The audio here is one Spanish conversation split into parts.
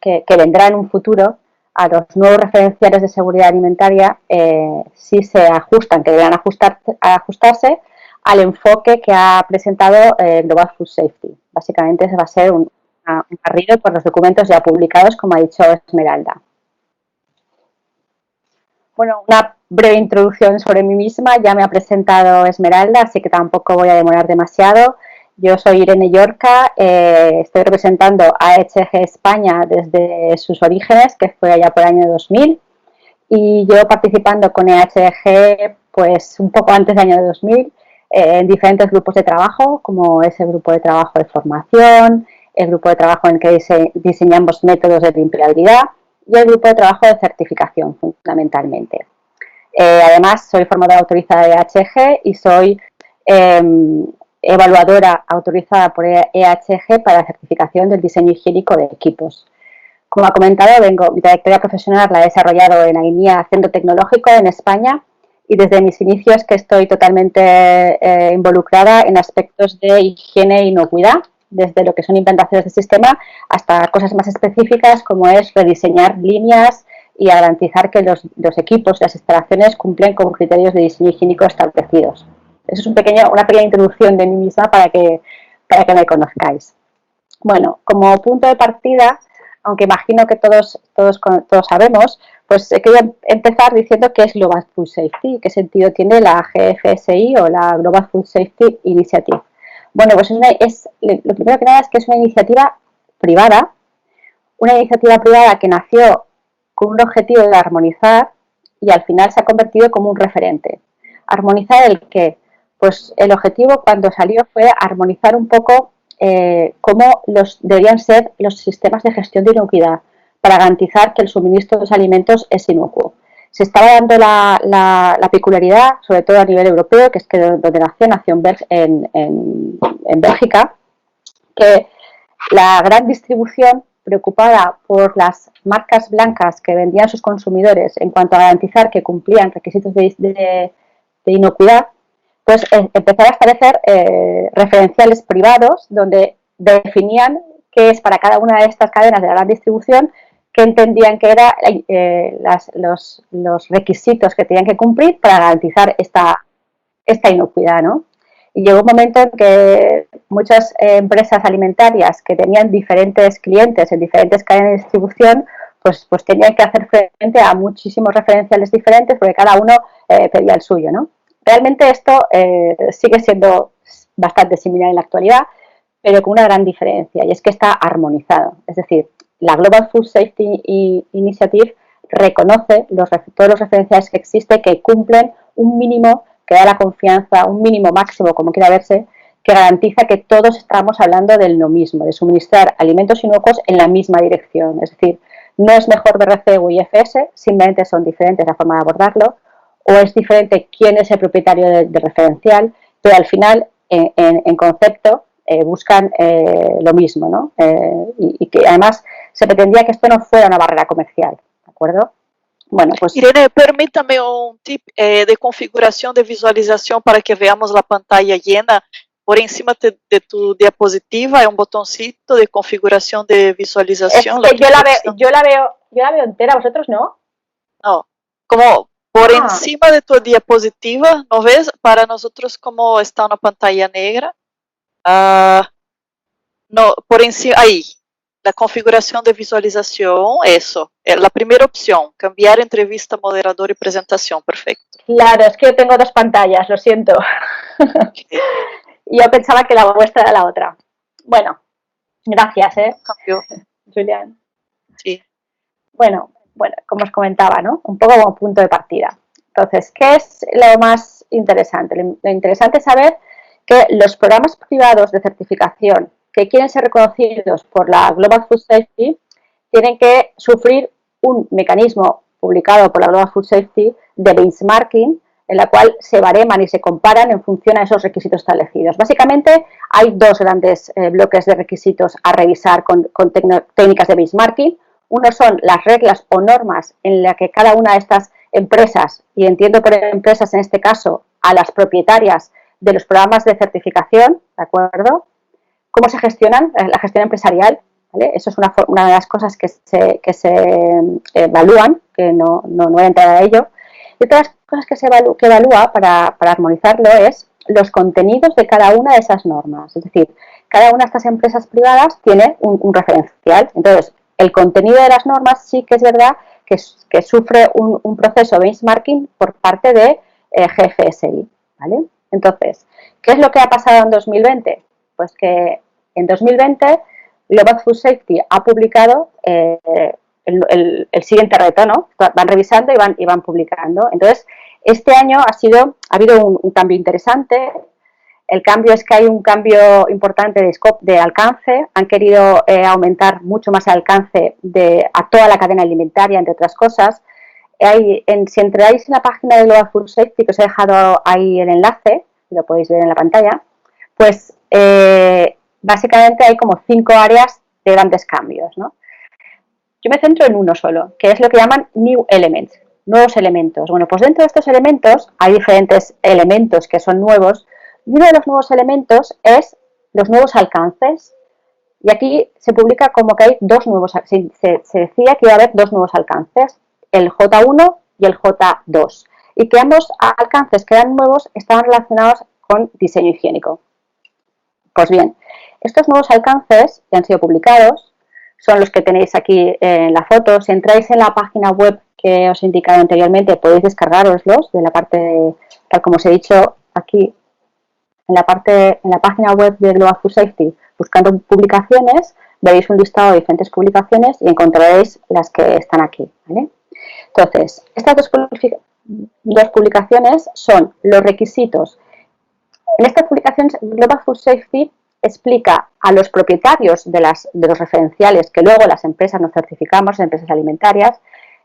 que vendrá en un futuro a los nuevos referenciales de seguridad alimentaria sí se ajustan, que deberán ajustarse al enfoque que ha presentado Global Food Safety. Básicamente ese va a ser un barrido por los documentos ya publicados, como ha dicho Esmeralda. Bueno, una breve introducción sobre mí misma. Ya me ha presentado Esmeralda, así que tampoco voy a demorar demasiado. Yo soy Irene Llorca, estoy representando a EHG España desde sus orígenes, que fue allá por el año 2000, y llevo participando con EHG pues un poco antes del año 2000 en diferentes grupos de trabajo, como es el grupo de trabajo de formación, el grupo de trabajo en que diseñamos métodos de empleabilidad y el grupo de trabajo de certificación, fundamentalmente. Además, soy formadora autorizada de EHG y soy evaluadora autorizada por EHG para la certificación del diseño higiénico de equipos. Como ha comentado, mi trayectoria profesional la he desarrollado en AINIA Centro Tecnológico en España y desde mis inicios que estoy totalmente involucrada en aspectos de higiene e inocuidad, desde lo que son implantaciones de sistema hasta cosas más específicas como es rediseñar líneas y garantizar que los equipos, las instalaciones cumplen con criterios de diseño higiénico establecidos. Eso es una pequeña introducción de mí misma para que me conozcáis. Bueno, como punto de partida, aunque imagino que todos sabemos, pues quería empezar diciendo qué es Global Food Safety, qué sentido tiene la GFSI o la Global Food Safety Initiative. Bueno, pues lo primero que nada es que es una iniciativa privada que nació con un objetivo de armonizar y al final se ha convertido como un referente. ¿Armonizar el qué? Pues el objetivo cuando salió fue armonizar un poco cómo deberían ser los sistemas de gestión de inocuidad para garantizar que el suministro de los alimentos es inocuo. Se estaba dando la peculiaridad, sobre todo a nivel europeo, que es que donde nació en Bélgica, que la gran distribución, preocupada por las marcas blancas que vendían sus consumidores en cuanto a garantizar que cumplían requisitos de inocuidad, pues empezaron a establecer referenciales privados donde definían qué es para cada una de estas cadenas de la gran distribución, que entendían que eran los requisitos que tenían que cumplir para garantizar esta inocuidad, ¿no? Y llegó un momento en que muchas empresas alimentarias que tenían diferentes clientes en diferentes cadenas de distribución, pues tenían que hacer frente a muchísimos referenciales diferentes porque cada uno pedía el suyo, ¿no? Realmente esto sigue siendo bastante similar en la actualidad, pero con una gran diferencia, y es que está armonizado. Es decir, la Global Food Safety Initiative reconoce todos los referenciales que existen que cumplen un mínimo que da la confianza, un mínimo máximo, como quiera verse, que garantiza que todos estamos hablando de lo mismo, de suministrar alimentos inocuos en la misma dirección. Es decir, no es mejor BRC o IFS, simplemente son diferentes la forma de abordarlo, o es diferente quién es el propietario del referencial, pero al final, en concepto, buscan lo mismo, ¿no? Y que además se pretendía que esto no fuera una barrera comercial, ¿de acuerdo? Bueno, pues... Irene, permítame un tip de configuración de visualización para que veamos la pantalla llena. Por encima de tu diapositiva hay un botoncito de configuración de visualización. Es que yo la veo entera, ¿vosotros no? No, como por encima de tu diapositiva, ¿no ves? Para nosotros como está una pantalla negra. No, por encima, ahí. La configuración de visualización, eso. La primera opción, cambiar entrevista, moderador y presentación. Perfecto. Claro, es que yo tengo dos pantallas, lo siento. Okay. Yo pensaba que la vuestra era la otra. Bueno, gracias, Julián. Sí. Bueno, como os comentaba, ¿no? Un poco como punto de partida. Entonces, ¿qué es lo más interesante? Lo interesante es saber que los programas privados de certificación que quieren ser reconocidos por la Global Food Safety tienen que sufrir un mecanismo publicado por la Global Food Safety de benchmarking, en la cual se bareman y se comparan en función a esos requisitos establecidos. Básicamente hay dos grandes bloques de requisitos a revisar con técnicas de benchmarking. Uno son las reglas o normas en las que cada una de estas empresas, y entiendo por empresas en este caso a las propietarias de los programas de certificación, ¿de acuerdo? ¿Cómo se gestionan? La gestión empresarial. ¿vale? Eso es una de las cosas que se evalúan, que no voy a entrar a ello. Y otra de las cosas que evalúa para armonizarlo es los contenidos de cada una de esas normas. Es decir, cada una de estas empresas privadas tiene un referencial. Entonces, el contenido de las normas sí que es verdad que sufre un proceso de benchmarking por parte de GFSI, ¿vale? Entonces, ¿qué es lo que ha pasado en 2020? Pues que en 2020 Global Food Safety ha publicado el siguiente reto, ¿no? Van revisando y van publicando. Entonces, este año ha habido un cambio interesante. El cambio es que hay un cambio importante de scope, de alcance. Han querido aumentar mucho más el alcance a toda la cadena alimentaria, entre otras cosas. Si entráis en la página de Global Food Safety, que os he dejado ahí el enlace, lo podéis ver en la pantalla, pues básicamente hay como 5 áreas de grandes cambios, ¿no? Yo me centro en uno solo, que es lo que llaman New Elements, nuevos elementos. Bueno, pues dentro de estos elementos hay diferentes elementos que son nuevos, y uno de los nuevos elementos es los nuevos alcances. Y aquí se publica como que hay dos nuevos, se decía que iba a haber dos nuevos alcances, el J1 y el J2, y que ambos alcances que eran nuevos estaban relacionados con diseño higiénico. Pues bien, estos nuevos alcances que han sido publicados son los que tenéis aquí en la foto. Si entráis en la página web que os he indicado anteriormente, podéis descargaroslos de la parte, tal como os he dicho aquí, en la página web de Global Food Safety, buscando publicaciones, veréis un listado de diferentes publicaciones y encontraréis las que están aquí, ¿vale? Entonces, estas dos publicaciones son los requisitos. En estas publicaciones, Global Food Safety explica a los propietarios de los referenciales que luego las empresas nos certificamos, empresas alimentarias,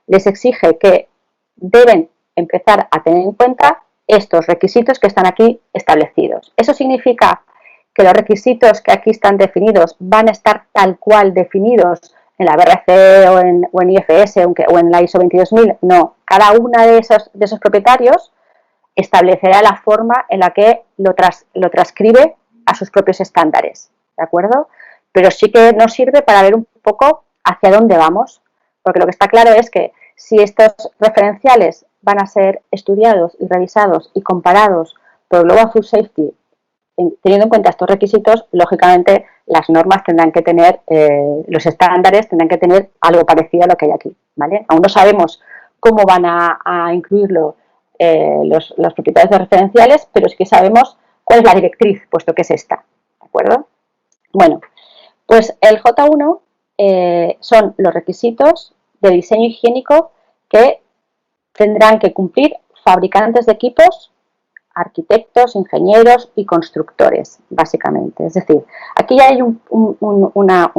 les exige que deben empezar a tener en cuenta estos requisitos que están aquí establecidos. Eso significa que los requisitos que aquí están definidos van a estar tal cual definidos en la BRC o en IFS o en la ISO 22000. No, cada uno de esos propietarios establecerá la forma en la que lo transcribe a sus propios estándares, ¿de acuerdo? Pero sí que nos sirve para ver un poco hacia dónde vamos, porque lo que está claro es que si estos referenciales van a ser estudiados y revisados y comparados por Global Food Safety, teniendo en cuenta estos requisitos, lógicamente las normas tendrán que tener, los estándares tendrán que tener algo parecido a lo que hay aquí, ¿vale? Aún no sabemos cómo van a incluirlo los propietarios de referenciales, pero sí que sabemos cuál es la directriz, puesto que es esta, ¿de acuerdo? Bueno, pues el J1 son los requisitos de diseño higiénico que tendrán que cumplir fabricantes de equipos, arquitectos, ingenieros y constructores, básicamente. Es decir, aquí hay una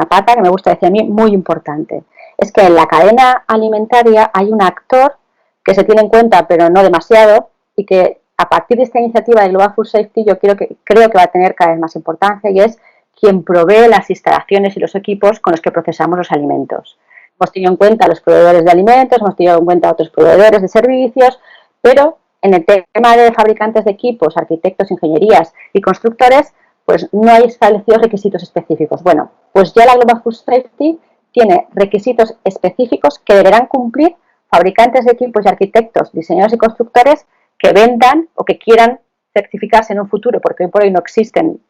pata que me gusta decir a mí muy importante. Es que en la cadena alimentaria hay un actor que se tiene en cuenta, pero no demasiado, y que a partir de esta iniciativa de Global Food Safety yo creo que va a tener cada vez más importancia, y es quien provee las instalaciones y los equipos con los que procesamos los alimentos. Hemos tenido en cuenta a los proveedores de alimentos, hemos tenido en cuenta a otros proveedores de servicios, pero en el tema de fabricantes de equipos, arquitectos, ingenierías y constructores, pues no hay establecidos requisitos específicos. Bueno, pues ya la Global Food Safety tiene requisitos específicos que deberán cumplir fabricantes de equipos y arquitectos, diseñadores y constructores que vendan o que quieran certificarse en un futuro, porque hoy por hoy no existen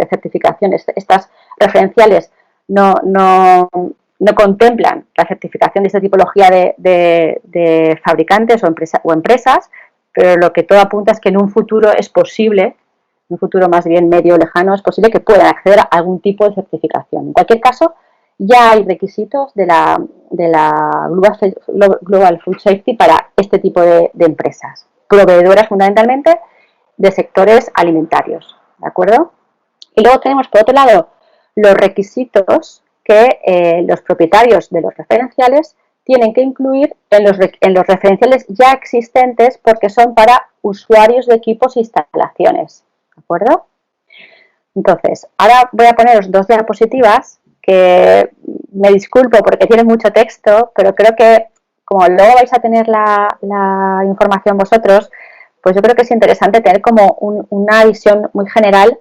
certificaciones. Estas referenciales no contemplan la certificación de esta tipología de fabricantes o empresas, pero lo que todo apunta es que en un futuro es posible, un futuro más bien medio o lejano, es posible que puedan acceder a algún tipo de certificación. En cualquier caso, ya hay requisitos de la Global Food Safety para este tipo de empresas, proveedoras fundamentalmente de sectores alimentarios, ¿de acuerdo? Y luego tenemos, por otro lado, los requisitos que los propietarios de los referenciales tienen que incluir en los referenciales ya existentes, porque son para usuarios de equipos e instalaciones, ¿de acuerdo? Entonces, ahora voy a poneros dos diapositivas que me disculpo porque tienen mucho texto, pero creo que como luego vais a tener la información vosotros, pues yo creo que es interesante tener como una visión muy general,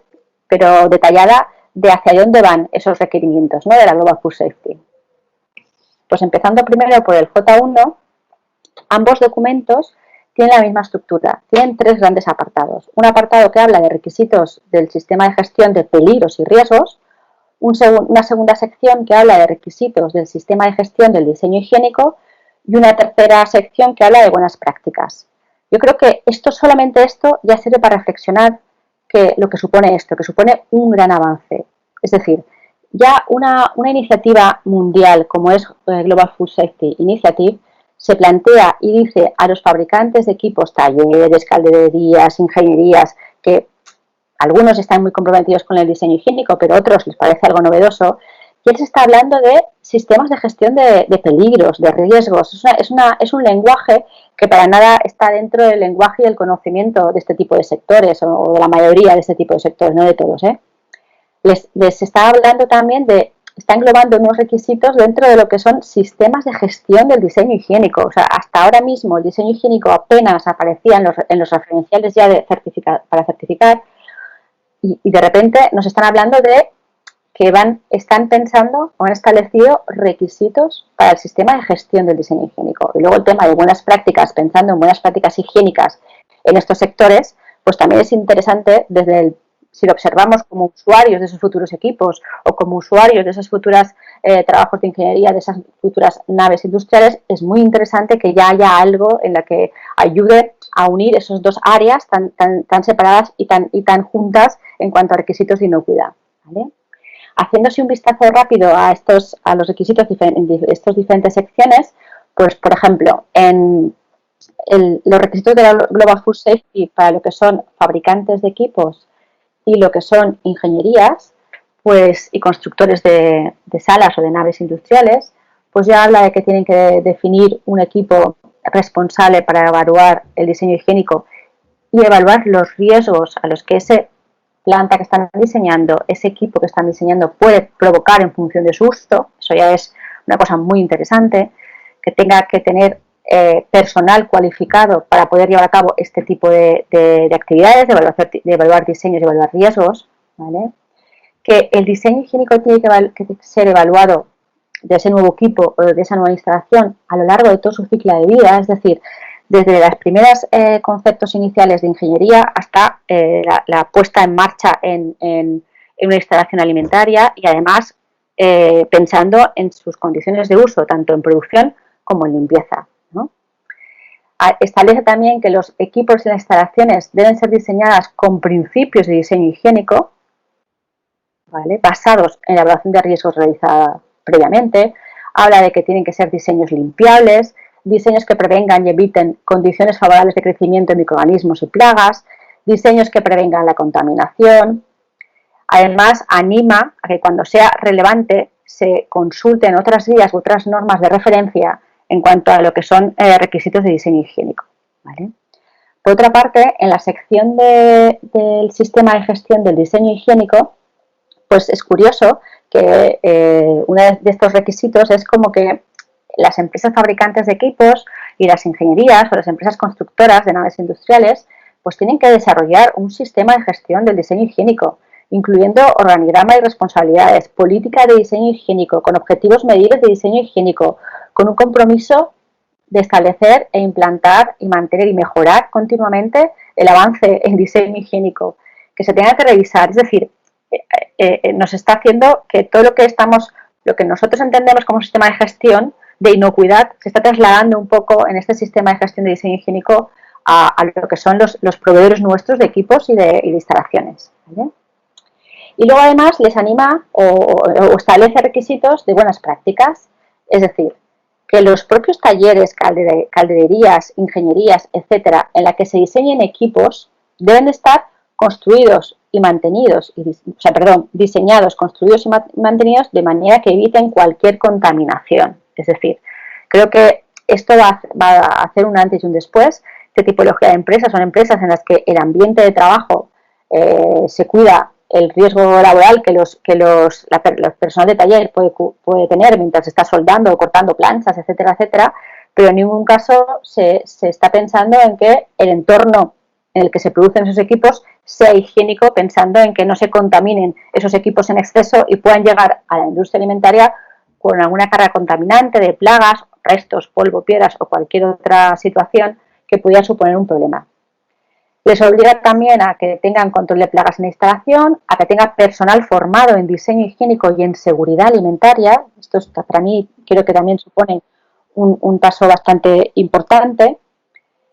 pero detallada, de hacia dónde van esos requerimientos, ¿no?, de la Global Food Safety. Pues empezando primero por el J1, ambos documentos tienen la misma estructura, tienen 3 grandes apartados. Un apartado que habla de requisitos del sistema de gestión de peligros y riesgos, una segunda sección que habla de requisitos del sistema de gestión del diseño higiénico y una tercera sección que habla de buenas prácticas. Yo creo que solamente esto ya sirve para reflexionar que lo que supone esto, que supone un gran avance. Es decir, ya una iniciativa mundial como es Global Food Safety Initiative se plantea y dice a los fabricantes de equipos, talleres, caldererías, ingenierías, que algunos están muy comprometidos con el diseño higiénico, pero a otros les parece algo novedoso, y él se está hablando de sistemas de gestión de peligros, de riesgos. Es un lenguaje que para nada está dentro del lenguaje y el conocimiento de este tipo de sectores, o de la mayoría de este tipo de sectores, no de todos, ¿eh? Les está hablando también está englobando unos requisitos dentro de lo que son sistemas de gestión del diseño higiénico. O sea, hasta ahora mismo el diseño higiénico apenas aparecía en los referenciales ya para certificar, y de repente nos están hablando de que están pensando o han establecido requisitos para el sistema de gestión del diseño higiénico. Y luego el tema de buenas prácticas, pensando en buenas prácticas higiénicas en estos sectores, pues también es interesante si lo observamos como usuarios de esos futuros equipos o como usuarios de esos futuros trabajos de ingeniería, de esas futuras naves industriales, es muy interesante que ya haya algo en la que ayude a unir esas dos áreas tan separadas y tan juntas en cuanto a requisitos de inocuidad, ¿vale? Haciéndose un vistazo rápido a los requisitos en estas diferentes secciones, pues por ejemplo, en los requisitos de la Global Food Safety para lo que son fabricantes de equipos y lo que son ingenierías, pues, y constructores de salas o de naves industriales, pues ya habla de que tienen que definir un equipo responsable para evaluar el diseño higiénico y evaluar los riesgos a los que ese planta que están diseñando, ese equipo que están diseñando puede provocar en función de su uso. Eso ya es una cosa muy interesante, que tenga que tener personal cualificado para poder llevar a cabo este tipo de actividades, de evaluar diseños, de evaluar riesgos, ¿vale? Que el diseño higiénico tiene que ser evaluado de ese nuevo equipo o de esa nueva instalación a lo largo de todo su ciclo de vida, es decir, desde los primeros conceptos iniciales de ingeniería hasta la puesta en marcha en una instalación alimentaria, y además pensando en sus condiciones de uso, tanto en producción como en limpieza, ¿no? Establece también que los equipos y las instalaciones deben ser diseñadas con principios de diseño higiénico, ¿vale?, basados en la evaluación de riesgos realizada previamente. Habla de que tienen que ser diseños limpiables, diseños que prevengan y eviten condiciones favorables de crecimiento de microorganismos y plagas, diseños que prevengan la contaminación. Además, anima a que cuando sea relevante se consulten otras guías u otras normas de referencia en cuanto a lo que son requisitos de diseño higiénico, ¿vale? Por otra parte, en la sección del sistema de gestión del diseño higiénico, pues es curioso que uno de estos requisitos es como que las empresas fabricantes de equipos y las ingenierías o las empresas constructoras de naves industriales pues tienen que desarrollar un sistema de gestión del diseño higiénico, incluyendo organigrama y responsabilidades, política de diseño higiénico, con objetivos medibles de diseño higiénico, con un compromiso de establecer e implantar y mantener y mejorar continuamente el avance en diseño higiénico, que se tenga que revisar. Es decir, nos está haciendo que todo lo que nosotros entendemos como sistema de gestión de inocuidad se está trasladando un poco en este sistema de gestión de diseño higiénico a lo que son los proveedores nuestros de equipos y de instalaciones, ¿vale? Y luego además les anima o establece requisitos de buenas prácticas, es decir, que los propios talleres, caldererías, ingenierías, etcétera, en la que se diseñen equipos deben de estar construidos y mantenidos, diseñados, construidos y mantenidos de manera que eviten cualquier contaminación. Es decir, creo que esto va a hacer un antes y un después. Esta tipología de empresas son empresas en las que el ambiente de trabajo se cuida el riesgo laboral que los personal de taller puede tener mientras está soldando o cortando planchas, etcétera, etcétera, pero en ningún caso se está pensando en que el entorno en el que se producen esos equipos sea higiénico, pensando en que no se contaminen esos equipos en exceso y puedan llegar a la industria alimentaria con alguna carga contaminante de plagas, restos, polvo, piedras o cualquier otra situación que pudiera suponer un problema. Les obliga también a que tengan control de plagas en la instalación, a que tenga personal formado en diseño higiénico y en seguridad alimentaria. Esto para mí creo que también supone un paso bastante importante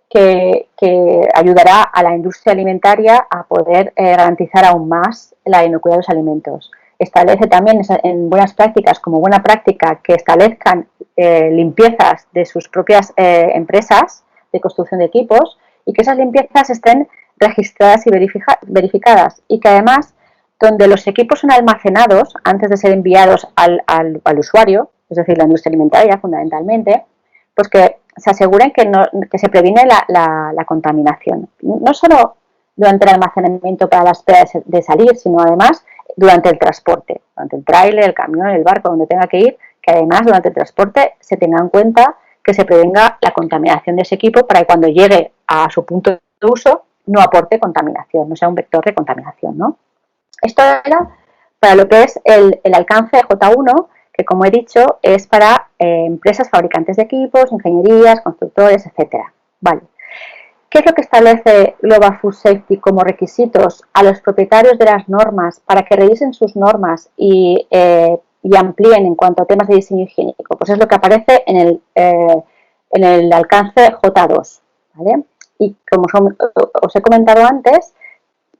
que ayudará a la industria alimentaria a poder garantizar aún más la inocuidad de los alimentos. Establece también en buenas prácticas, como buena práctica, que establezcan limpiezas de sus propias empresas de construcción de equipos y que esas limpiezas estén registradas y verificadas, y que además, donde los equipos son almacenados antes de ser enviados al usuario, es decir, la industria alimentaria fundamentalmente, pues que se aseguren que se previene la contaminación, no solo durante el almacenamiento para la espera de salir, sino además durante el transporte, durante el tráiler, el camión, el barco, donde tenga que ir, que además durante el transporte se tenga en cuenta que se prevenga la contaminación de ese equipo para que cuando llegue a su punto de uso no aporte contaminación, no sea un vector de contaminación, ¿no? Esto era para lo que es el alcance J1, que como he dicho es para empresas fabricantes de equipos, ingenierías, constructores, etcétera. Vale. ¿Qué es lo que establece Global Food Safety como requisitos a los propietarios de las normas para que revisen sus normas y amplíen en cuanto a temas de diseño higiénico? Pues es lo que aparece en el alcance J2, ¿vale? Y como os he comentado antes,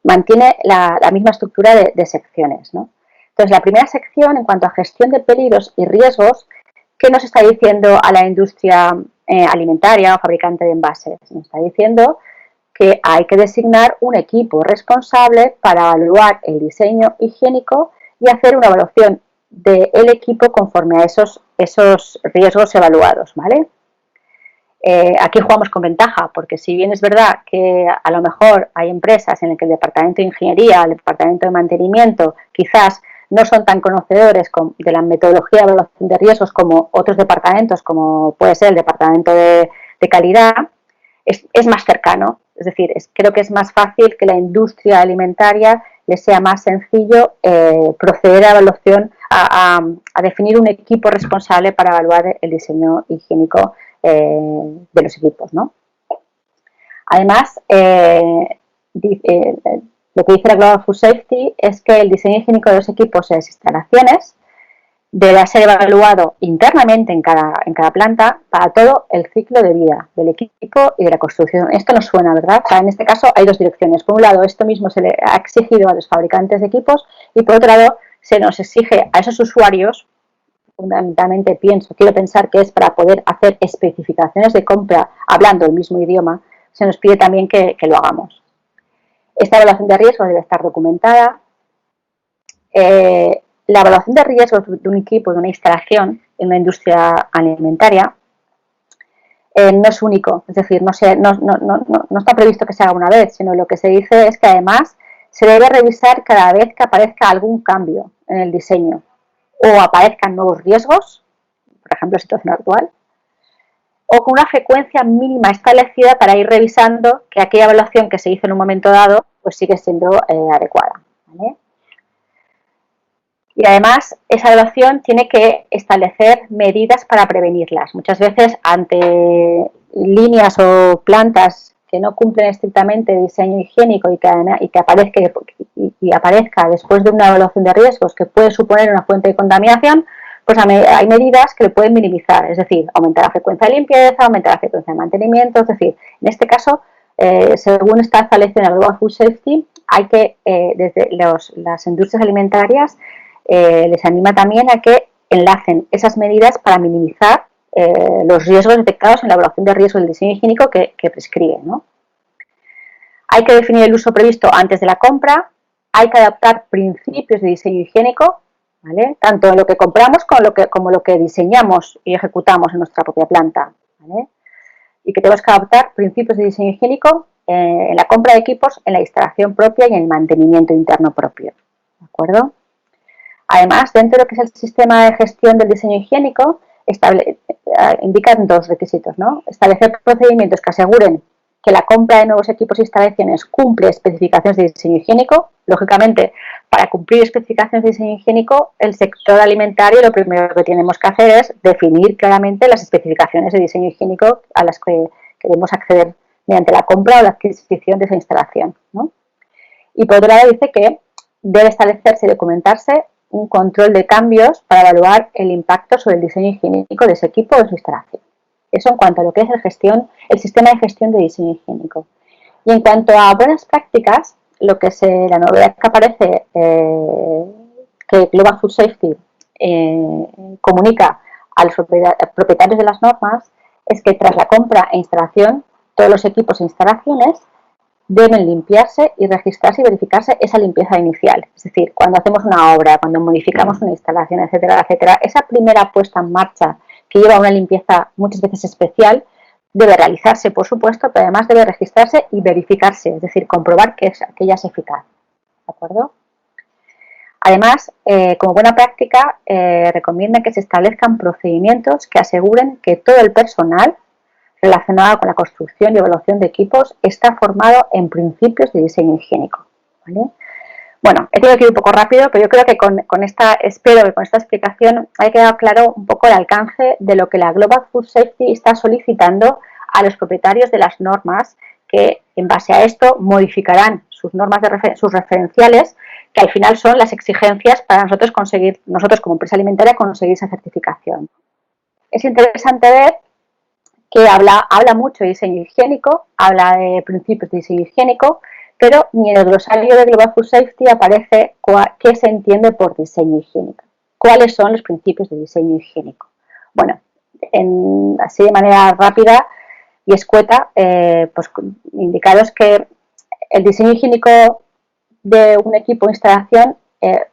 mantiene la misma estructura de secciones, ¿no? Entonces, la primera sección, en cuanto a gestión de peligros y riesgos, ¿qué nos está diciendo a la industria alimentaria o fabricante de envases? Nos está diciendo que hay que designar un equipo responsable para evaluar el diseño higiénico y hacer una evaluación del equipo conforme a esos riesgos evaluados, ¿vale? Aquí jugamos con ventaja, porque si bien es verdad que a lo mejor hay empresas en las que el departamento de ingeniería, el departamento de mantenimiento, quizás no son tan conocedores de la metodología de evaluación de riesgos como otros departamentos, como puede ser el departamento de calidad, es más cercano. Es decir, creo que es más fácil que la industria alimentaria le sea más sencillo proceder a evaluación, a definir un equipo responsable para evaluar el diseño higiénico de los equipos, ¿no? Además, lo que dice la Global Food Safety es que el diseño higiénico de los equipos y las instalaciones deberá ser evaluado internamente en cada planta para todo el ciclo de vida del equipo y de la construcción. Esto nos suena, ¿verdad? O sea, en este caso hay dos direcciones. Por un lado, esto mismo se le ha exigido a los fabricantes de equipos y por otro lado, se nos exige a esos usuarios, fundamentalmente quiero pensar que es para poder hacer especificaciones de compra hablando el mismo idioma, se nos pide también que lo hagamos. Esta evaluación de riesgos debe estar documentada. La evaluación de riesgos de un equipo, de una instalación en una industria alimentaria no es único, es decir, no está previsto que se haga una vez, sino lo que se dice es que además se debe revisar cada vez que aparezca algún cambio en el diseño o aparezcan nuevos riesgos, por ejemplo, situación actual, o con una frecuencia mínima establecida para ir revisando que aquella evaluación que se hizo en un momento dado pues sigue siendo adecuada, ¿vale? Y además, esa evaluación tiene que establecer medidas para prevenirlas. Muchas veces, ante líneas o plantas que no cumplen estrictamente diseño higiénico y que aparezca después de una evaluación de riesgos que puede suponer una fuente de contaminación, pues hay medidas que lo pueden minimizar, es decir, aumentar la frecuencia de limpieza, aumentar la frecuencia de mantenimiento, es decir, en este caso, según está establecido en la Global Food Safety, hay que, desde las industrias alimentarias, les anima también a que enlacen esas medidas para minimizar los riesgos detectados en la evaluación de riesgos del diseño higiénico que prescribe, ¿no? Hay que definir el uso previsto antes de la compra, hay que adaptar principios de diseño higiénico, ¿vale? Tanto en lo que compramos como lo que diseñamos y ejecutamos en nuestra propia planta, ¿vale? Y que tenemos que adaptar principios de diseño higiénico en la compra de equipos, en la instalación propia y en el mantenimiento interno propio, ¿de acuerdo? Además, dentro de lo que es el sistema de gestión del diseño higiénico, indican dos requisitos, ¿no? Establecer procedimientos que aseguren que la compra de nuevos equipos e instalaciones cumple especificaciones de diseño higiénico. Lógicamente, para cumplir especificaciones de diseño higiénico, el sector alimentario lo primero que tenemos que hacer es definir claramente las especificaciones de diseño higiénico a las que queremos acceder mediante la compra o la adquisición de esa instalación, ¿no? Y por otro lado dice que debe establecerse y documentarse un control de cambios para evaluar el impacto sobre el diseño higiénico de ese equipo o de su instalación. Eso en cuanto a lo que es el sistema de gestión de diseño higiénico. Y en cuanto a buenas prácticas, la novedad que aparece, que Global Food Safety comunica a los propietarios de las normas, es que tras la compra e instalación, todos los equipos e instalaciones deben limpiarse y registrarse y verificarse esa limpieza inicial. Es decir, cuando hacemos una obra, cuando modificamos una instalación, etcétera, etcétera, esa primera puesta en marcha que lleva una limpieza muchas veces especial, debe realizarse, por supuesto, pero además debe registrarse y verificarse, es decir, comprobar que aquella es eficaz. ¿De acuerdo? Además, como buena práctica, recomienda que se establezcan procedimientos que aseguren que todo el personal relacionado con la construcción y evaluación de equipos está formado en principios de diseño higiénico, ¿vale? Bueno, he tenido que ir un poco rápido, pero yo creo que espero que con esta explicación haya quedado claro un poco el alcance de lo que la Global Food Safety está solicitando a los propietarios de las normas, que en base a esto modificarán sus normas sus referenciales, que al final son las exigencias para nosotros como empresa alimentaria conseguir esa certificación. Es interesante ver que habla mucho de diseño higiénico, habla de principios de diseño higiénico, pero ni en el glosario de Global Food Safety aparece qué se entiende por diseño higiénico. ¿Cuáles son los principios de diseño higiénico? Bueno, así de manera rápida y escueta, pues indicaros que el diseño higiénico de un equipo o instalación,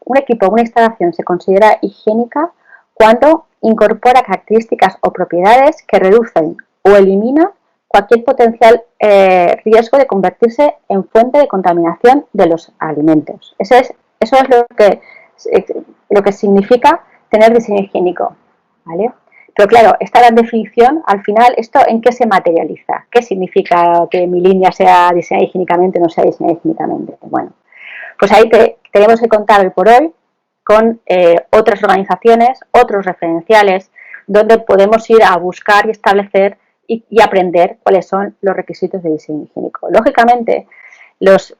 una instalación se considera higiénica cuando incorpora características o propiedades que reducen o eliminan cualquier potencial riesgo de convertirse en fuente de contaminación de los alimentos. Eso es lo que significa tener diseño higiénico, ¿vale? Pero claro, esta gran definición, al final, ¿esto en qué se materializa? ¿Qué significa que mi línea sea diseñada higiénicamente o no sea diseñada higiénicamente? Bueno, pues ahí tenemos que contar hoy por hoy con otras organizaciones, otros referenciales, donde podemos ir a buscar y establecer y aprender cuáles son los requisitos de diseño higiénico. Lógicamente,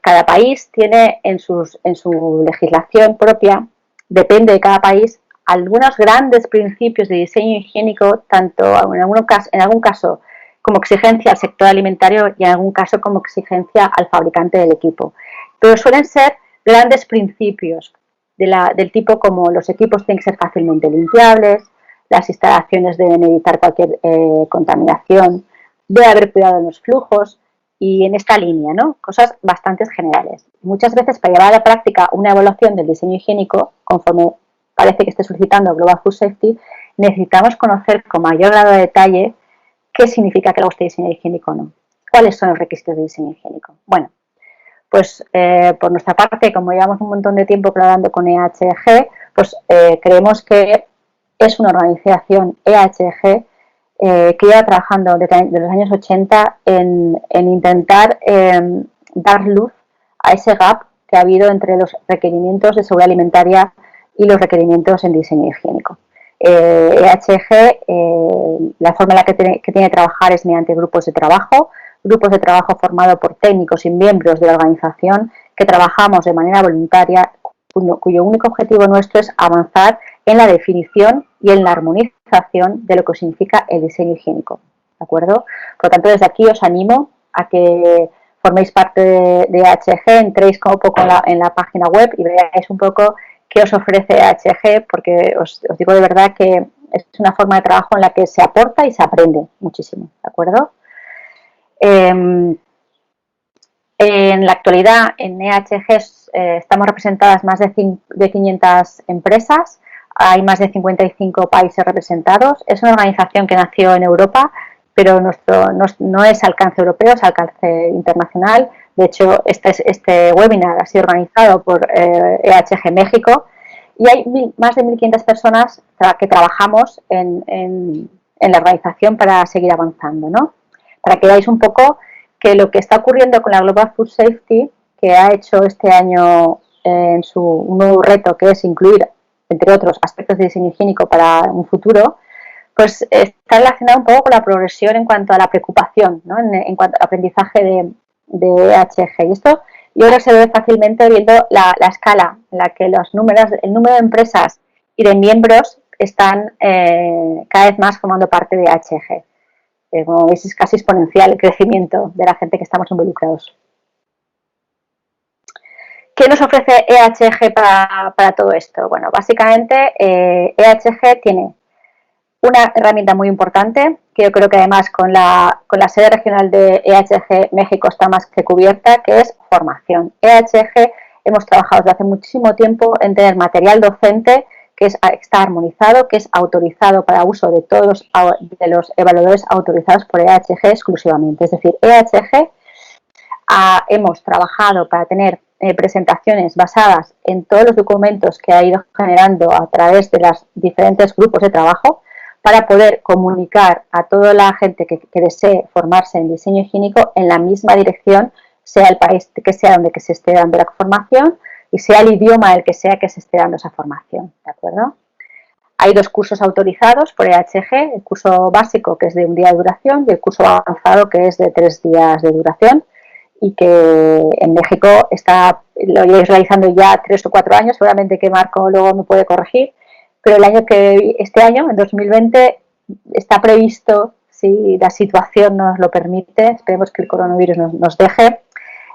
cada país tiene en su legislación propia, depende de cada país, algunos grandes principios de diseño higiénico, tanto en algún caso como exigencia al sector alimentario y en algún caso como exigencia al fabricante del equipo. Pero suelen ser grandes principios del tipo como los equipos tienen que ser fácilmente limpiables, las instalaciones deben evitar cualquier contaminación, debe haber cuidado en los flujos y en esta línea, ¿no? Cosas bastante generales. Muchas veces para llevar a la práctica una evaluación del diseño higiénico, conforme parece que esté solicitando Global Food Safety, necesitamos conocer con mayor grado de detalle qué significa que algo esté diseñado higiénico o no. ¿Cuáles son los requisitos de diseño higiénico? Bueno, pues por nuestra parte, como llevamos un montón de tiempo colaborando con EHG, pues creemos que es una organización EHG que lleva trabajando desde los años 80 en intentar dar luz a ese gap que ha habido entre los requerimientos de seguridad alimentaria y los requerimientos en diseño higiénico. EHG, la forma en la que tiene que trabajar es mediante grupos de trabajo formados por técnicos y miembros de la organización que trabajamos de manera voluntaria, cuyo único objetivo nuestro es avanzar en la definición y en la armonización de lo que significa el diseño higiénico, ¿de acuerdo? Por lo tanto, desde aquí os animo a que forméis parte de EHG, entréis como poco en la página web y veáis un poco qué os ofrece EHG, porque os digo de verdad que es una forma de trabajo en la que se aporta y se aprende muchísimo, ¿de acuerdo? En la actualidad en EHG estamos representadas más de 500 empresas, hay más de 55 países representados. Es una organización que nació en Europa, pero no es alcance europeo, es alcance internacional. De hecho, este webinar ha sido organizado por EHG México y hay más de 1.500 personas que trabajamos en la organización para seguir avanzando, ¿no? Para que veáis un poco que lo que está ocurriendo con la Global Food Safety, que ha hecho este año en un nuevo reto, que es incluir, entre otros, aspectos de diseño higiénico para un futuro, pues está relacionado un poco con la progresión en cuanto a la preocupación, ¿no? En cuanto al aprendizaje de EHG. Y esto yo creo que se ve fácilmente viendo la escala en la que el número de empresas y de miembros están cada vez más formando parte de EHG. Como veis, es casi exponencial el crecimiento de la gente que estamos involucrados. ¿Qué nos ofrece EHG para todo esto? Bueno, básicamente EHG tiene una herramienta muy importante, que yo creo que además con la sede regional de EHG México está más que cubierta, que es formación. EHG hemos trabajado desde hace muchísimo tiempo en tener material docente que está armonizado, que es autorizado para uso de todos los evaluadores autorizados por EHG exclusivamente. Es decir, EHG hemos trabajado para tener presentaciones basadas en todos los documentos que ha ido generando a través de los diferentes grupos de trabajo, para poder comunicar a toda la gente que desee formarse en diseño higiénico en la misma dirección, sea el país que sea donde se esté dando la formación y sea el idioma el que sea que se esté dando esa formación, ¿de acuerdo? Hay 2 cursos autorizados por EHG, el curso básico, que es de 1 día de duración, y el curso avanzado, que es de 3 días de duración, y que en México lo lleváis realizando ya 3 o 4 años, seguramente que Marco luego me puede corregir, pero este año, en 2020, está previsto, si la situación nos lo permite, esperemos que el coronavirus nos deje,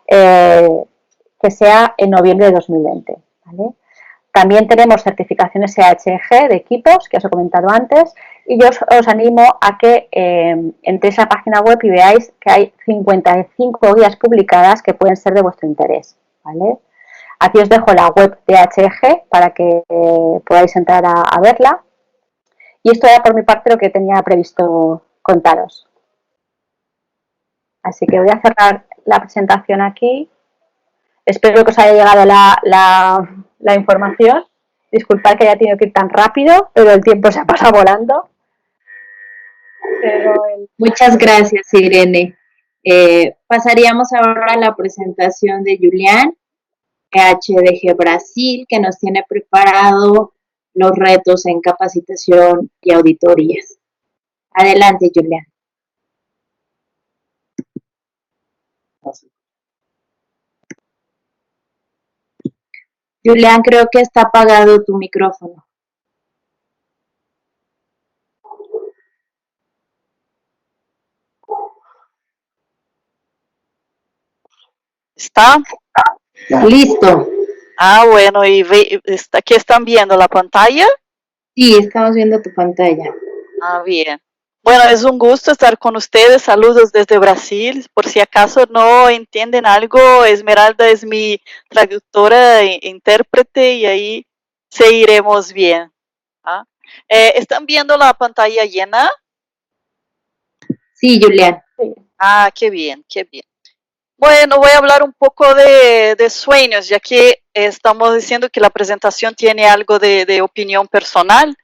que sea en noviembre de 2020. ¿Vale? También tenemos certificaciones EHG de equipos, que os he comentado antes, y yo os animo a que entréis a la página web y veáis que hay 55 guías publicadas que pueden ser de vuestro interés. ¿Vale? Aquí os dejo la web de EHG para que podáis entrar a verla. Y esto era por mi parte lo que tenía previsto contaros. Así que voy a cerrar la presentación aquí. Espero que os haya llegado la información. Disculpad que haya tenido que ir tan rápido, pero el tiempo se ha pasado volando. Muchas gracias, Irene. Pasaríamos ahora a la presentación de Julián, HDG Brasil, que nos tiene preparado los retos en capacitación y auditorías. Adelante, Julián. Julián, creo que está apagado tu micrófono. ¿Está? Listo. Bueno, ¿aquí están viendo la pantalla? Sí, estamos viendo tu pantalla. Bien. Bueno, es un gusto estar con ustedes. Saludos desde Brasil. Por si acaso no entienden algo, Esmeralda es mi traductora e intérprete y ahí seguiremos bien. ¿Están viendo la pantalla llena? Sí, Julián. Qué bien, qué bien. Bueno, voy a hablar un poco de sueños, ya que estamos diciendo que la presentación tiene algo de opinión personal.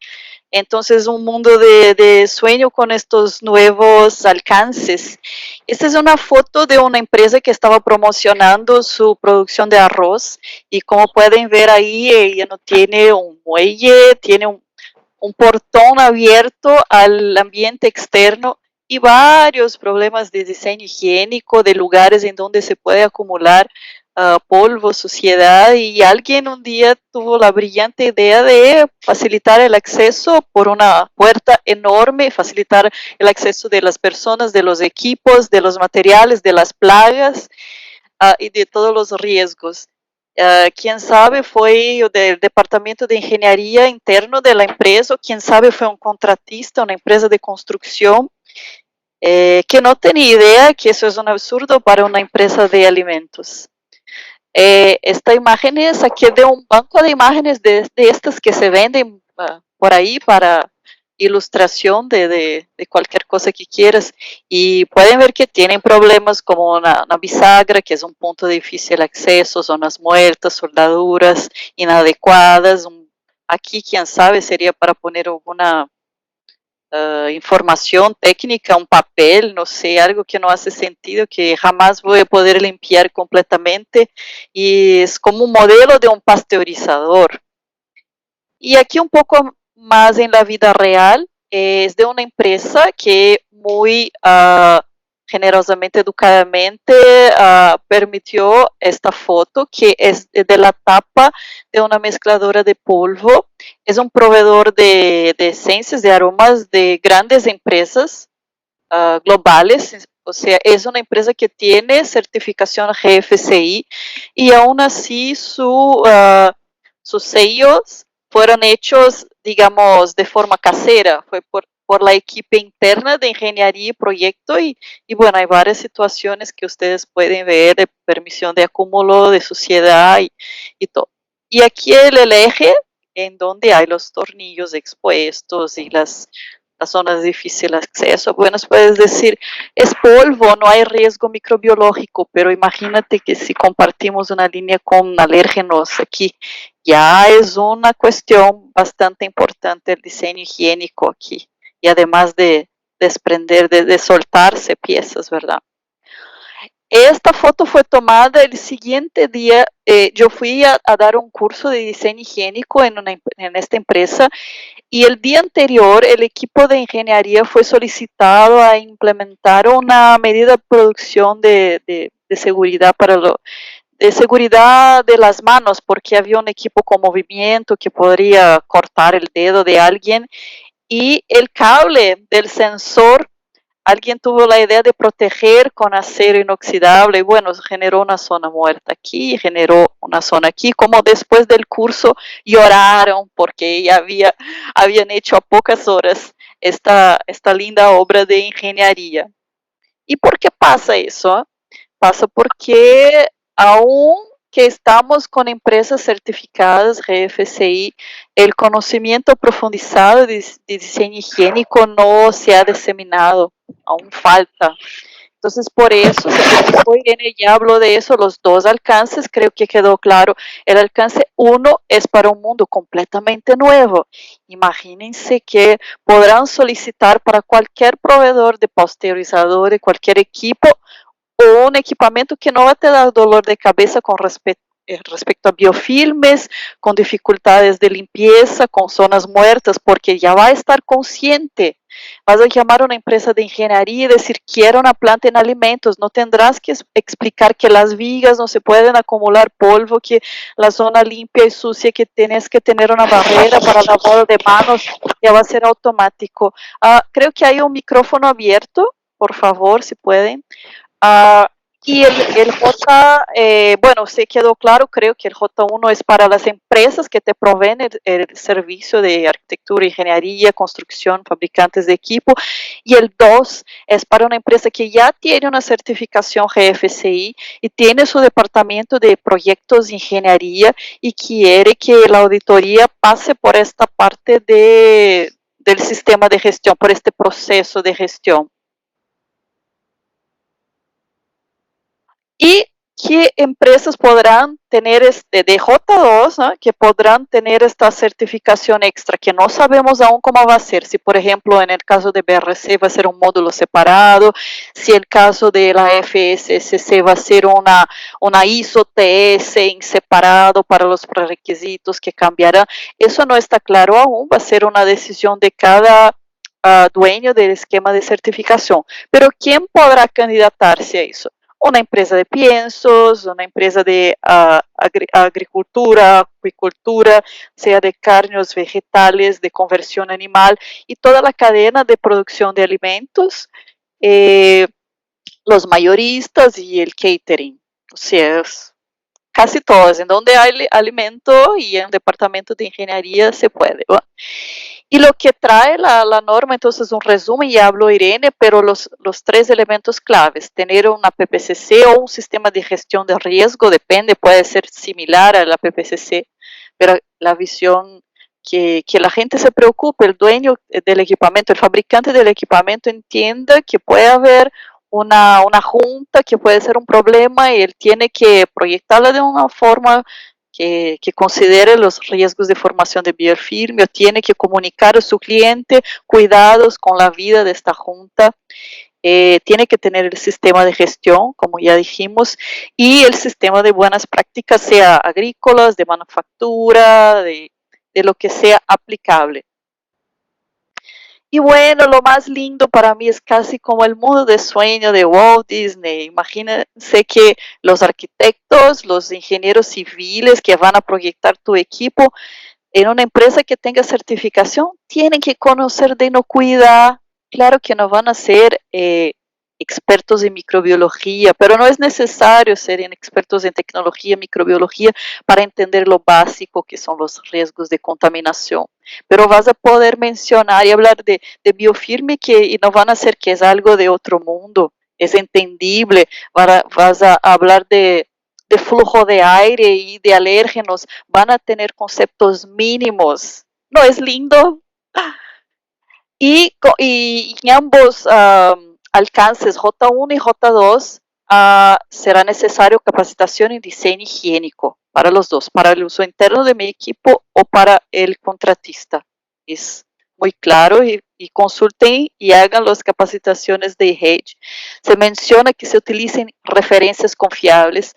Entonces, un mundo de sueño con estos nuevos alcances. Esta es una foto de una empresa que estaba promocionando su producción de arroz y como pueden ver ahí, ella no tiene un muelle, tiene un portón abierto al ambiente externo y varios problemas de diseño higiénico, de lugares en donde se puede acumular polvo, suciedad, y alguien un día tuvo la brillante idea de facilitar el acceso por una puerta enorme, facilitar el acceso de las personas, de los equipos, de los materiales, de las plagas y de todos los riesgos. Quién sabe fue del departamento de ingeniería interno de la empresa, o quién sabe fue un contratista, una empresa de construcción, que no tenía idea que eso es un absurdo para una empresa de alimentos. Esta imagen es aquí de un banco de imágenes de estas que se venden por ahí para ilustración de cualquier cosa que quieras, y pueden ver que tienen problemas como una bisagra, que es un punto de difícil acceso, zonas muertas, soldaduras inadecuadas. Aquí, quién sabe, sería para poner alguna información técnica, un papel, no sé, algo que no hace sentido, que jamás voy a poder limpiar completamente, y es como un modelo de un pasteurizador. Y aquí un poco más en la vida real, es de una empresa que muy generosamente, educadamente, permitió esta foto, que es de la tapa de una mezcladora de polvo. Es un proveedor de esencias, de aromas de grandes empresas globales. O sea, es una empresa que tiene certificación GFCI, y aún así sus sellos fueron hechos, digamos, de forma casera. Fue por la equipe interna de ingeniería y proyecto, y bueno, hay varias situaciones que ustedes pueden ver de permisión de acúmulo, de suciedad y todo. Y aquí el eje en donde hay los tornillos expuestos y las zonas de difícil acceso. Bueno, puedes decir, es polvo, no hay riesgo microbiológico, pero imagínate que si compartimos una línea con alérgenos aquí, ya es una cuestión bastante importante el diseño higiénico aquí, y además de desprender, de soltarse piezas, ¿verdad? Esta foto fue tomada el siguiente día. Yo fui a dar un curso de diseño higiénico en esta empresa, y el día anterior el equipo de ingeniería fue solicitado a implementar una medida de producción de seguridad de seguridad de las manos, porque había un equipo con movimiento que podría cortar el dedo de alguien, y el cable del sensor, alguien tuvo la idea de proteger con acero inoxidable, y bueno, generó una zona muerta aquí, generó una zona aquí. Como después del curso lloraron porque ya habían hecho a pocas horas esta linda obra de ingeniería. ¿Y por qué pasa eso? Pasa porque aún que estamos con empresas certificadas GFCI, el conocimiento profundizado de diseño higiénico no se ha diseminado, aún falta. Entonces, por eso, Irene ya habló de eso, los dos alcances, creo que quedó claro. El alcance 1 es para un mundo completamente nuevo. Imagínense que podrán solicitar para cualquier proveedor de pasteurizador, de cualquier equipo, o un equipamiento que no va a te dar dolor de cabeza con respecto a biofilmes, con dificultades de limpieza, con zonas muertas, porque ya va a estar consciente. Vas a llamar a una empresa de ingeniería y decir, quiero una planta en alimentos. No tendrás que explicar que las vigas no se pueden acumular polvo, que la zona limpia y sucia, que tienes que tener una barrera para lavado de manos, ya va a ser automático. Creo que hay un micrófono abierto, por favor, si pueden. Y el J, bueno, se quedó claro, creo que el J1 es para las empresas que te proveen el servicio de arquitectura, ingeniería, construcción, fabricantes de equipo, y el 2 es para una empresa que ya tiene una certificación GFCI y tiene su departamento de proyectos de ingeniería y quiere que la auditoría pase por esta parte del sistema de gestión, por este proceso de gestión. Y qué empresas podrán tener de J2, ¿no? Que podrán tener esta certificación extra, que no sabemos aún cómo va a ser. Si, por ejemplo, en el caso de BRC va a ser un módulo separado, si el caso de la FSSC va a ser una ISO TS en separado para los prerequisitos que cambiarán. Eso no está claro aún, va a ser una decisión de cada dueño del esquema de certificación. Pero ¿quién podrá candidatarse a eso? Una empresa de piensos, una empresa de agricultura, acuicultura, sea de carnes, vegetales, de conversión animal, y toda la cadena de producción de alimentos, los mayoristas y el catering. O sea, casi todos, en donde hay alimento y en departamento de ingeniería se puede, ¿no? Y lo que trae la norma, entonces un resumen, y hablo Irene, pero los 3 elementos claves: tener una PPCC o un sistema de gestión de riesgo, depende, puede ser similar a la PPCC, pero la visión que la gente se preocupe, el dueño del equipamiento, el fabricante del equipamiento entienda que puede haber una junta, que puede ser un problema, y él tiene que proyectarla de una forma que considere los riesgos de formación de biofilme o tiene que comunicar a su cliente cuidados con la vida de esta junta. Tiene que tener el sistema de gestión, como ya dijimos, y el sistema de buenas prácticas, sea agrícolas, de manufactura, de lo que sea aplicable. Y bueno, lo más lindo para mí es casi como el mundo de sueño de Walt Disney. Imagínense que los arquitectos, los ingenieros civiles que van a proyectar tu equipo en una empresa que tenga certificación, tienen que conocer de inocuidad. Claro que no van a ser expertos en microbiología, pero no es necesario ser expertos en tecnología, microbiología, para entender lo básico que son los riesgos de contaminación. Pero vas a poder mencionar y hablar de biofilme y no van a ser que es algo de otro mundo, es entendible. Vas a hablar de flujo de aire y de alérgenos, van a tener conceptos mínimos. ¿No es lindo? Y en ambos alcances, J1 y J2, será necesario capacitación en diseño higiénico para los dos, para el uso interno de mi equipo o para el contratista. Es muy claro y consulten y hagan las capacitaciones de IHEG. Se menciona que se utilicen referencias confiables.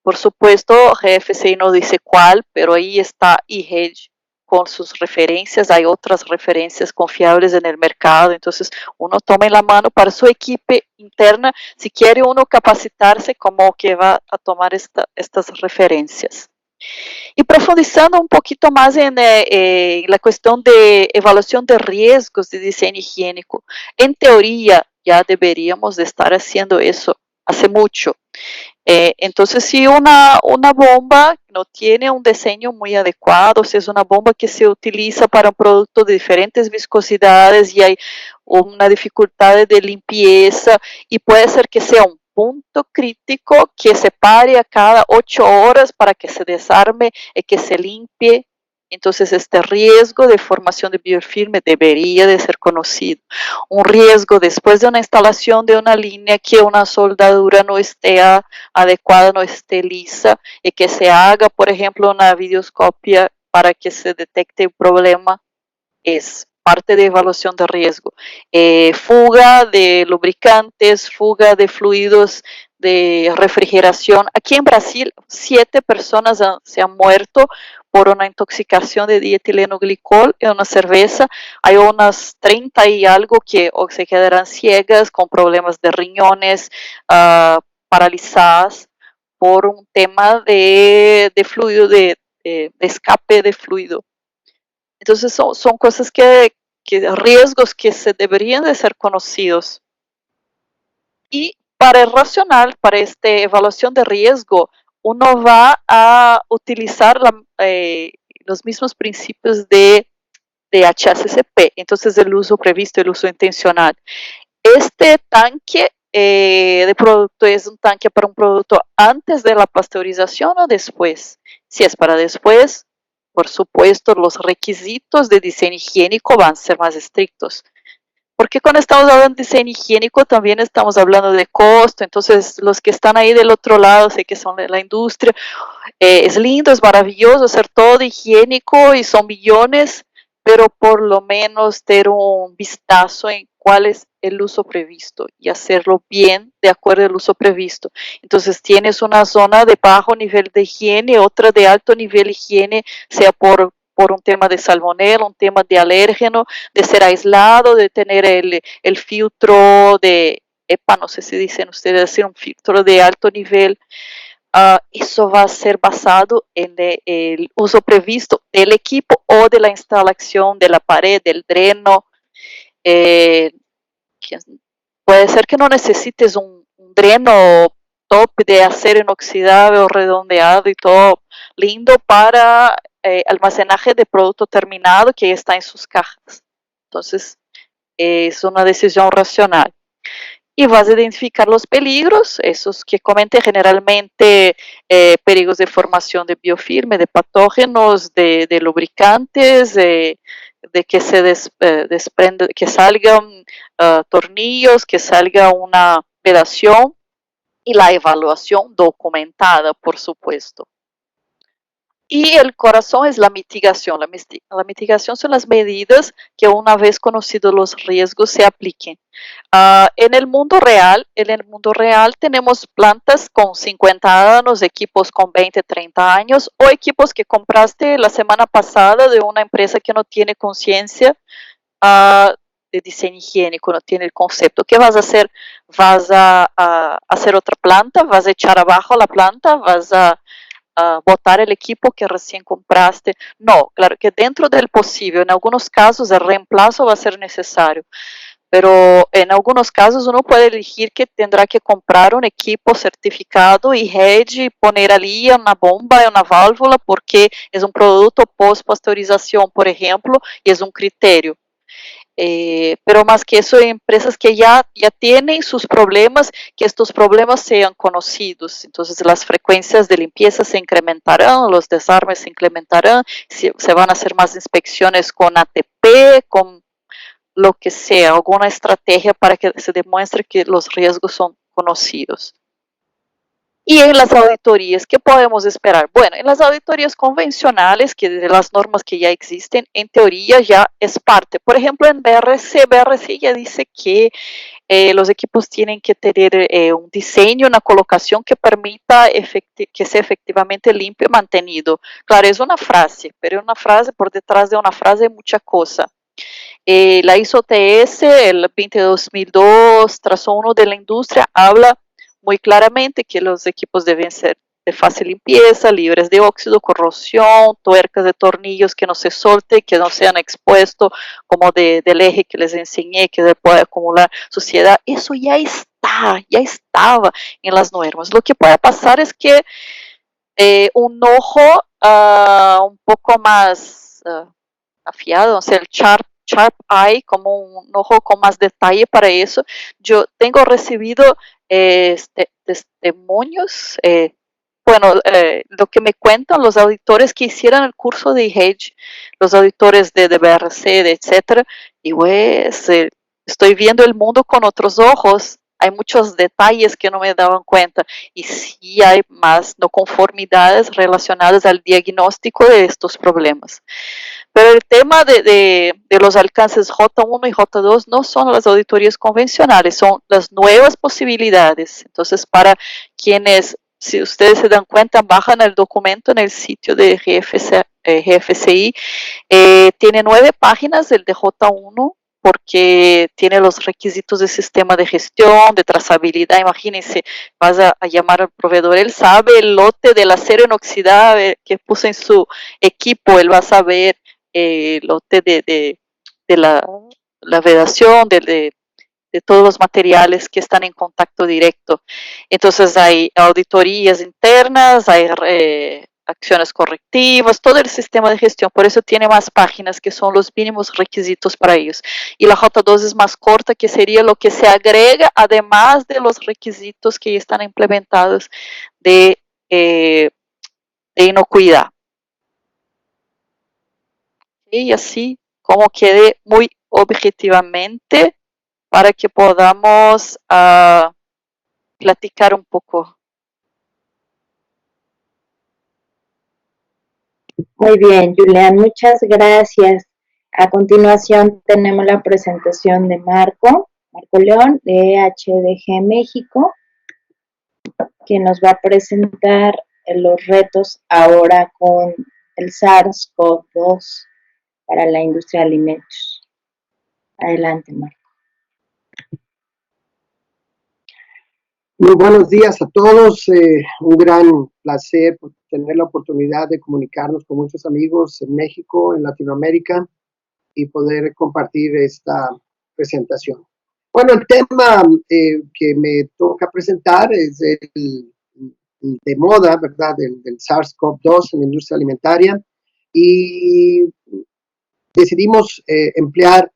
Por supuesto, GFCI no dice cuál, pero ahí está IHEG con sus referencias. Hay otras referencias confiables en el mercado, entonces uno toma en la mano para su equipo interna, si quiere uno capacitarse, como que va a tomar estas referencias. Y profundizando un poquito más en la cuestión de evaluación de riesgos de diseño higiénico, en teoría ya deberíamos de estar haciendo eso hace mucho. Entonces, si una bomba no tiene un diseño muy adecuado, si es una bomba que se utiliza para un producto de diferentes viscosidades y hay una dificultad de limpieza, y puede ser que sea un punto crítico que se pare a cada 8 horas para que se desarme y que se limpie. Entonces, este riesgo de formación de biofilme debería de ser conocido. Un riesgo después de una instalación de una línea, que una soldadura no esté adecuada, no esté lisa, y que se haga, por ejemplo, una videoscopia para que se detecte el problema, es parte de evaluación de riesgo. Fuga de lubricantes, fuga de fluidos de refrigeración. Aquí en Brasil, 7 personas se han muerto por una intoxicación de dietileno glicol en una cerveza. Hay unas 30 y algo que se quedarán ciegas, con problemas de riñones, paralizadas por un tema de fluido, de escape de fluido. Entonces son cosas riesgos que se deberían de ser conocidos. Y para el racional, para esta evaluación de riesgo, uno va a utilizar los mismos principios de HACCP, entonces el uso previsto, el uso intencional. Este tanque de producto es un tanque para un producto antes de la pasteurización o después. Si es para después, por supuesto, los requisitos de diseño higiénico van a ser más estrictos. Porque cuando estamos hablando de diseño higiénico, también estamos hablando de costo. Entonces, los que están ahí del otro lado, sé que son de la industria, es lindo, es maravilloso hacer todo higiénico y son millones, pero por lo menos tener un vistazo en cuál es el uso previsto y hacerlo bien de acuerdo al uso previsto. Entonces tienes una zona de bajo nivel de higiene, otra de alto nivel de higiene, sea por un tema de salmonela, un tema de alérgeno, de ser aislado, de tener el filtro de EPA, no sé si dicen ustedes, decir un filtro de alto nivel. Eso va a ser basado en el uso previsto del equipo o de la instalación de la pared, del dreno. Puede ser que no necesites un dreno top de acero inoxidable o redondeado y todo lindo para almacenaje de producto terminado que está en sus cajas. Entonces, es una decisión racional. Y vas a identificar los peligros, esos que comenté generalmente, peligros de formación de biofilme, de patógenos, de lubricantes, de que se desprende, que salgan tornillos, que salga una pedación, y la evaluación documentada, por supuesto. Y el corazón es la mitigación. La mitigación son las medidas que una vez conocidos los riesgos se apliquen. En el mundo real tenemos plantas con 50 años, equipos con 20, 30 años o equipos que compraste la semana pasada de una empresa que no tiene conciencia de diseño higiénico, no tiene el concepto. ¿Qué vas a hacer? ¿Vas a hacer otra planta? ¿Vas a echar abajo la planta? ¿Vas a botar el equipo que recién compraste? No, claro que dentro del posible, en algunos casos el reemplazo va a ser necesario, pero en algunos casos uno puede elegir que tendrá que comprar un equipo certificado y RED, poner allí una bomba, una válvula, porque es un producto post-pasteurización, por ejemplo, y es un criterio. Pero más que eso, hay empresas que ya tienen sus problemas, que estos problemas sean conocidos. Entonces las frecuencias de limpieza se incrementarán, los desarmes se incrementarán, se van a hacer más inspecciones con ATP, con lo que sea, alguna estrategia para que se demuestre que los riesgos son conocidos. Y en las auditorías, ¿qué podemos esperar? Bueno, en las auditorías convencionales, que de las normas que ya existen, en teoría ya es parte. Por ejemplo, en BRC ya dice que los equipos tienen que tener un diseño, una colocación que permita que sea efectivamente limpio y mantenido. Claro, es una frase, pero una frase, por detrás de una frase hay mucha cosa. La ISO TS, el 22002-1 de la industria, habla muy claramente que los equipos deben ser de fácil limpieza, libres de óxido, corrosión, tuercas de tornillos que no se solten, que no sean expuestos, como del eje que les enseñé, que se puede acumular suciedad. Eso ya estaba en las normas. Lo que puede pasar es que un ojo un poco más afiado, o sea, el sharp eye, como un ojo con más detalle para eso. Yo tengo recibido testimonios, lo que me cuentan los auditores que hicieron el curso de IHEG, los auditores de BRC, etcétera, y pues estoy viendo el mundo con otros ojos. Hay muchos detalles que no me daban cuenta y sí hay más no conformidades relacionadas al diagnóstico de estos problemas. Pero el tema de los alcances J1 y J2 no son las auditorías convencionales, son las nuevas posibilidades. Entonces, para quienes, si ustedes se dan cuenta, bajan el documento en el sitio de GFCI, tiene 9 páginas el de J1, porque tiene los requisitos de sistema de gestión, de trazabilidad. Imagínense, vas a llamar al proveedor, él sabe el lote del acero inoxidable que puso en su equipo, él va a saber lote de la vedación, de todos los materiales que están en contacto directo. Entonces hay auditorías internas, hay acciones correctivas, todo el sistema de gestión. Por eso tiene más páginas, que son los mínimos requisitos para ellos. Y la J2 es más corta, que sería lo que se agrega además de los requisitos que ya están implementados de inocuidad. Y así como quede muy objetivamente para que podamos platicar un poco. Muy bien, Julián, muchas gracias. A continuación tenemos la presentación de Marco León, de HDG México, que nos va a presentar los retos ahora con el SARS-CoV-2 para la industria de alimentos. Adelante, Marco. Muy buenos días a todos. Un gran placer tener la oportunidad de comunicarnos con muchos amigos en México, en Latinoamérica, y poder compartir esta presentación. Bueno, el tema que me toca presentar es el de moda, ¿verdad?, del SARS-CoV-2 en la industria alimentaria, y decidimos emplear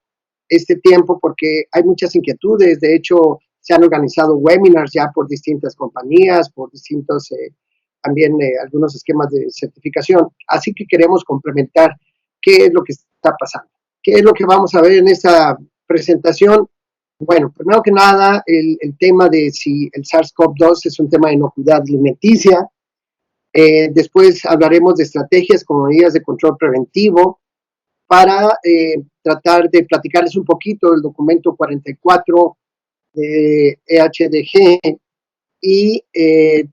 este tiempo porque hay muchas inquietudes. De hecho, se han organizado webinars ya por distintas compañías, por distintos, también algunos esquemas de certificación. Así que queremos complementar qué es lo que está pasando. ¿Qué es lo que vamos a ver en esta presentación? Bueno, primero que nada, el tema de si el SARS-CoV-2 es un tema de inocuidad alimenticia. Después hablaremos de estrategias como medidas de control preventivo para tratar de platicarles un poquito del documento 44 de EHDG y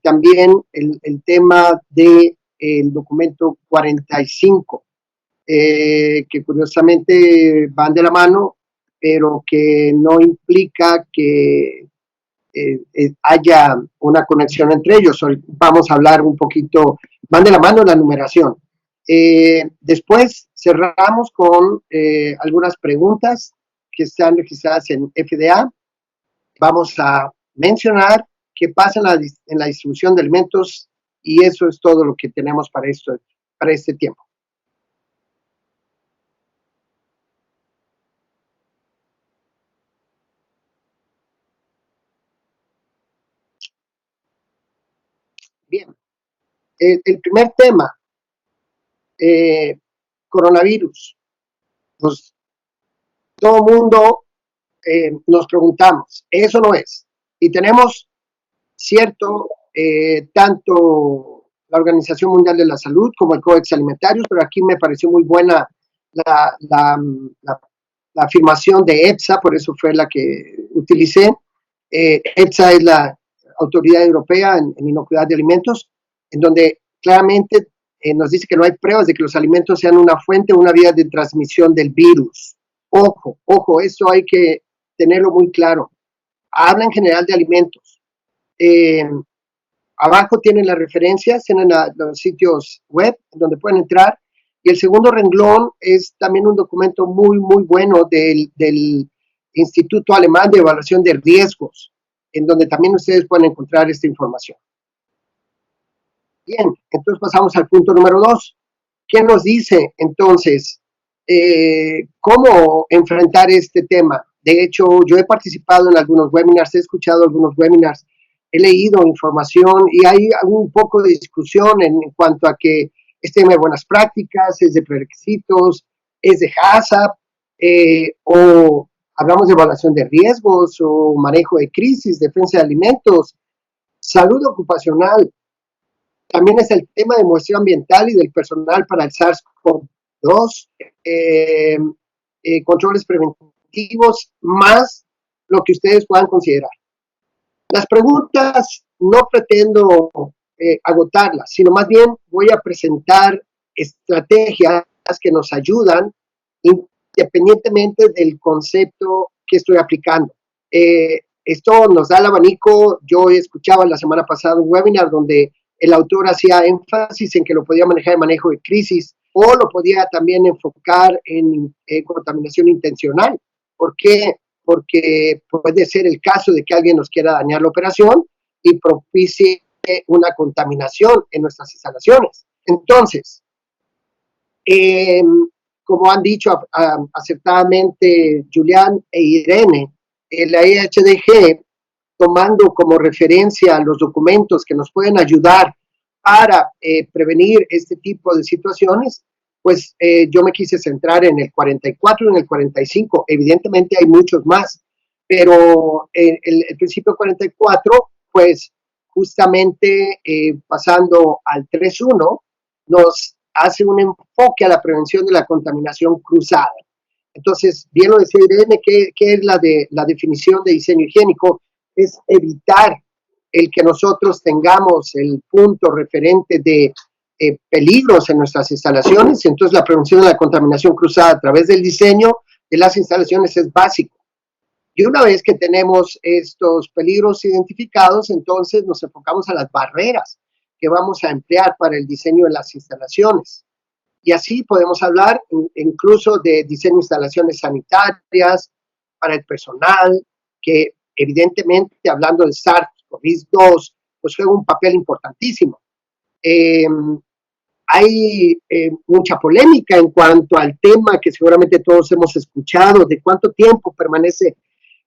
también el tema del documento 45, que curiosamente van de la mano, pero que no implica que haya una conexión entre ellos. Hoy vamos a hablar un poquito, van de la mano la numeración. Después cerramos con algunas preguntas que están registradas en FDA. Vamos a mencionar qué pasa en la distribución de alimentos y eso es todo lo que tenemos para este tiempo. Bien, el primer tema, coronavirus. Pues todo mundo nos preguntamos, ¿eso no es? Y tenemos cierto, tanto la Organización Mundial de la Salud como el Codex Alimentarios, pero aquí me pareció muy buena la afirmación de EFSA, por eso fue la que utilicé. EFSA es la Autoridad Europea en Inocuidad de Alimentos, en donde claramente nos dice que no hay pruebas de que los alimentos sean una fuente o una vía de transmisión del virus. Ojo, ojo, eso hay que tenerlo muy claro. Habla en general de alimentos. Abajo tienen las referencias, tienen los sitios web donde pueden entrar. Y el segundo renglón es también un documento muy, muy bueno del Instituto Alemán de Evaluación de Riesgos, en donde también ustedes pueden encontrar esta información. Bien, entonces pasamos al punto número 2. ¿Qué nos dice entonces cómo enfrentar este tema? De hecho, yo he participado en algunos webinars, he escuchado algunos webinars, he leído información y hay un poco de discusión en cuanto a que este tema de buenas prácticas, es de prerequisitos, es de HACCP, o hablamos de evaluación de riesgos o manejo de crisis, defensa de alimentos, salud ocupacional. También es el tema de muestreo ambiental y del personal para el SARS-CoV-2, controles preventivos, más lo que ustedes puedan considerar. Las preguntas no pretendo agotarlas, sino más bien voy a presentar estrategias que nos ayudan independientemente del concepto que estoy aplicando. Esto nos da el abanico. Yo escuchaba la semana pasada un webinar donde el autor hacía énfasis en que lo podía manejar en manejo de crisis o lo podía también enfocar en contaminación intencional. ¿Por qué? Porque puede ser el caso de que alguien nos quiera dañar la operación y propicie una contaminación en nuestras instalaciones. Entonces, como han dicho acertadamente Julián e Irene, la EHDG, tomando como referencia los documentos que nos pueden ayudar para prevenir este tipo de situaciones, pues yo me quise centrar en el 44 y en el 45. Evidentemente hay muchos más, pero el principio 44, pues justamente pasando al 3.1, nos hace un enfoque a la prevención de la contaminación cruzada. Entonces, bien lo decía Irene, ¿qué es la definición de diseño higiénico? Es evitar el que nosotros tengamos el punto referente de peligros en nuestras instalaciones. Entonces, la prevención de la contaminación cruzada a través del diseño de las instalaciones es básico. Y una vez que tenemos estos peligros identificados, entonces nos enfocamos a las barreras que vamos a emplear para el diseño de las instalaciones. Y así podemos hablar incluso de diseño de instalaciones sanitarias para el personal, que evidentemente, hablando de SARS-CoV-2, pues juega un papel importantísimo. Hay mucha polémica en cuanto al tema que seguramente todos hemos escuchado, de cuánto tiempo permanece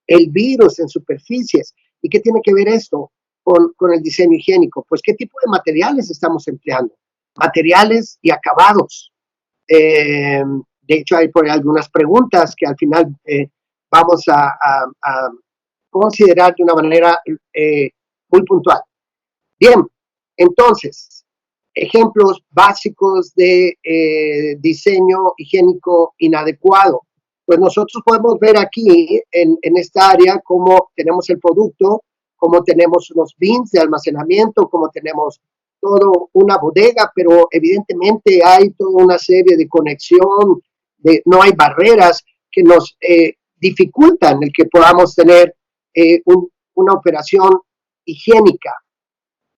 el virus en superficies. ¿Y qué tiene que ver esto con el diseño higiénico? Pues, ¿qué tipo de materiales estamos empleando? Materiales y acabados. De hecho, hay por ahí algunas preguntas que al final vamos a considerar de una manera muy puntual. Bien, entonces, ejemplos básicos de diseño higiénico inadecuado. Pues nosotros podemos ver aquí en esta área cómo tenemos el producto, cómo tenemos unos bins de almacenamiento, cómo tenemos todo una bodega, pero evidentemente hay toda una serie de conexión, no hay barreras que nos dificultan el que podamos tener una operación higiénica.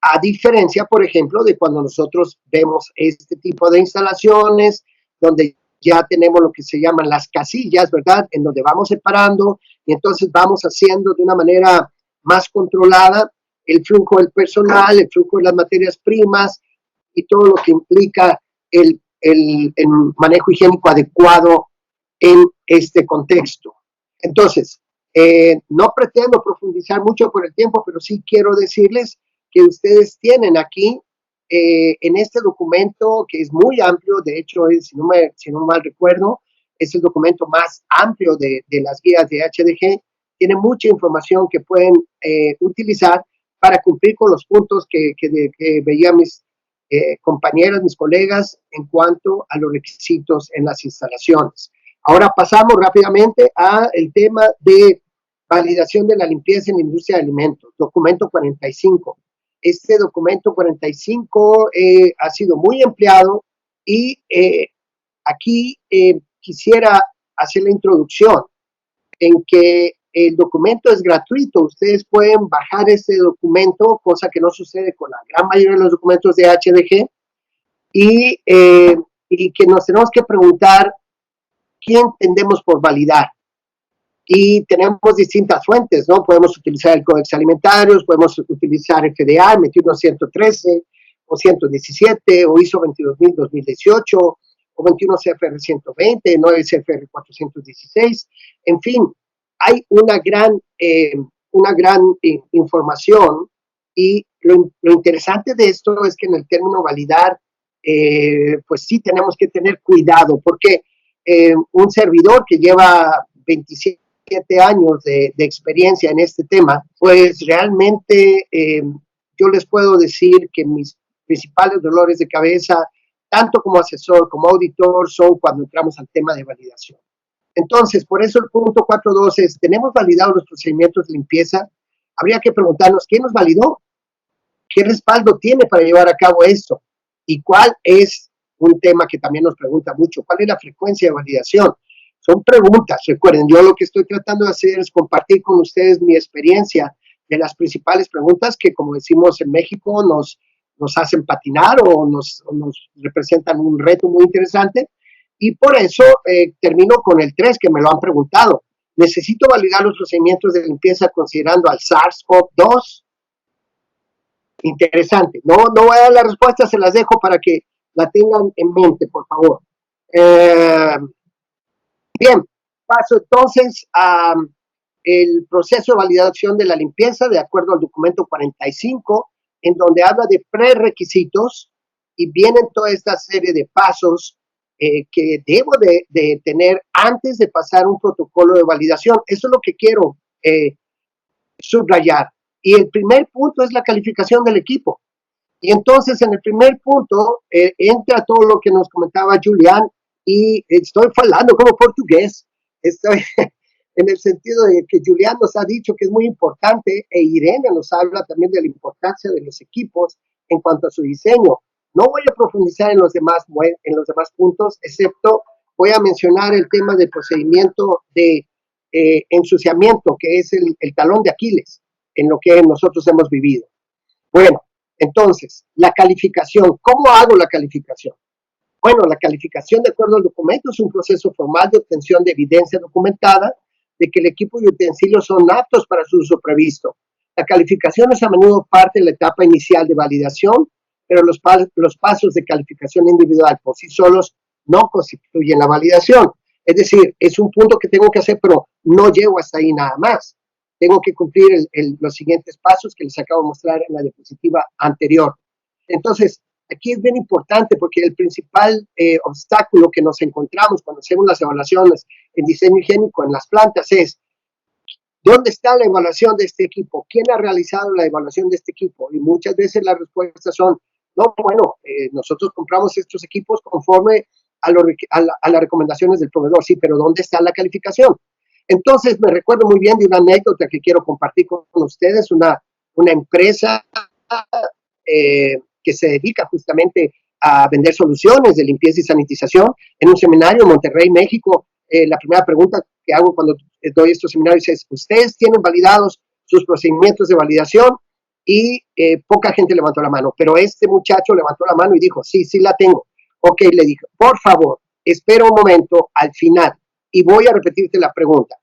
A diferencia, por ejemplo, de cuando nosotros vemos este tipo de instalaciones, donde ya tenemos lo que se llaman las casillas, ¿verdad? En donde vamos separando y entonces vamos haciendo de una manera más controlada el flujo del personal, el flujo de las materias primas y todo lo que implica el manejo higiénico adecuado en este contexto. Entonces, no pretendo profundizar mucho por el tiempo, pero sí quiero decirles que ustedes tienen aquí en este documento que es muy amplio, de hecho, si no mal recuerdo, es el documento más amplio de las guías de HDG, tiene mucha información que pueden utilizar para cumplir con los puntos que veían mis compañeras, mis colegas, en cuanto a los requisitos en las instalaciones. Ahora pasamos rápidamente al tema de validación de la limpieza en la industria de alimentos, documento 45. Este documento 45 ha sido muy empleado y aquí quisiera hacer la introducción en que el documento es gratuito. Ustedes pueden bajar este documento, cosa que no sucede con la gran mayoría de los documentos de HDG, y que nos tenemos que preguntar qué entendemos por validar. Y tenemos distintas fuentes, ¿no? Podemos utilizar el Códex Alimentarios, podemos utilizar FDA, 21113, o 117, o ISO 22000-2018, o 21 CFR 120, 9 CFR 416. En fin, hay una gran información, y lo interesante de esto es que en el término validar, pues sí tenemos que tener cuidado, porque un servidor que lleva 27 años de experiencia en este tema, pues realmente yo les puedo decir que mis principales dolores de cabeza, tanto como asesor como auditor, son cuando entramos al tema de validación. Entonces, por eso el punto 4.2 es, ¿tenemos validados los procedimientos de limpieza? Habría que preguntarnos, ¿quién nos validó? ¿Qué respaldo tiene para llevar a cabo esto? ¿Y cuál es un tema que también nos pregunta mucho? ¿Cuál es la frecuencia de validación? Son preguntas, recuerden, yo lo que estoy tratando de hacer es compartir con ustedes mi experiencia de las principales preguntas que, como decimos en México, nos hacen patinar o nos representan un reto muy interesante. Y por eso termino con el 3, que me lo han preguntado. ¿Necesito validar los procedimientos de limpieza considerando al SARS-CoV-2? Interesante. No voy a dar la respuesta, se las dejo para que la tengan en mente, por favor. Bien, paso entonces a el proceso de validación de la limpieza de acuerdo al documento 45, en donde habla de prerequisitos y vienen toda esta serie de pasos que debo de tener antes de pasar un protocolo de validación. Eso es lo que quiero subrayar. Y el primer punto es la calificación del equipo. Y entonces en el primer punto entra todo lo que nos comentaba Julián, y estoy hablando como portugués, estoy en el sentido de que Julián nos ha dicho que es muy importante, e Irene nos habla también de la importancia de los equipos en cuanto a su diseño. No voy a profundizar en los demás puntos, excepto voy a mencionar el tema del procedimiento de ensuciamiento, que es el talón de Aquiles en lo que nosotros hemos vivido. Bueno, entonces, la calificación. ¿Cómo hago la calificación? Bueno, la calificación de acuerdo al documento es un proceso formal de obtención de evidencia documentada de que el equipo y utensilios son aptos para su uso previsto. La calificación es a menudo parte de la etapa inicial de validación, pero los pasos de calificación individual por sí solos no constituyen la validación. Es decir, es un punto que tengo que hacer, pero no llego hasta ahí nada más. Tengo que cumplir los siguientes pasos que les acabo de mostrar en la diapositiva anterior. Entonces, aquí es bien importante porque el principal obstáculo que nos encontramos cuando hacemos las evaluaciones en diseño higiénico en las plantas es, ¿dónde está la evaluación de este equipo? ¿Quién ha realizado la evaluación de este equipo? Y muchas veces las respuestas son, No, bueno, nosotros compramos estos equipos conforme a las recomendaciones del proveedor. Sí, pero ¿dónde está la calificación? Entonces me recuerdo muy bien de una anécdota que quiero compartir con ustedes, una empresa que se dedica justamente a vender soluciones de limpieza y sanitización. En un seminario en Monterrey, México, la primera pregunta que hago cuando doy estos seminarios es, ¿ustedes tienen validados sus procedimientos de validación? Y poca gente levantó la mano, pero este muchacho levantó la mano y dijo, sí, sí la tengo. Ok, le dije, por favor, espera un momento al final y voy a repetirte la pregunta.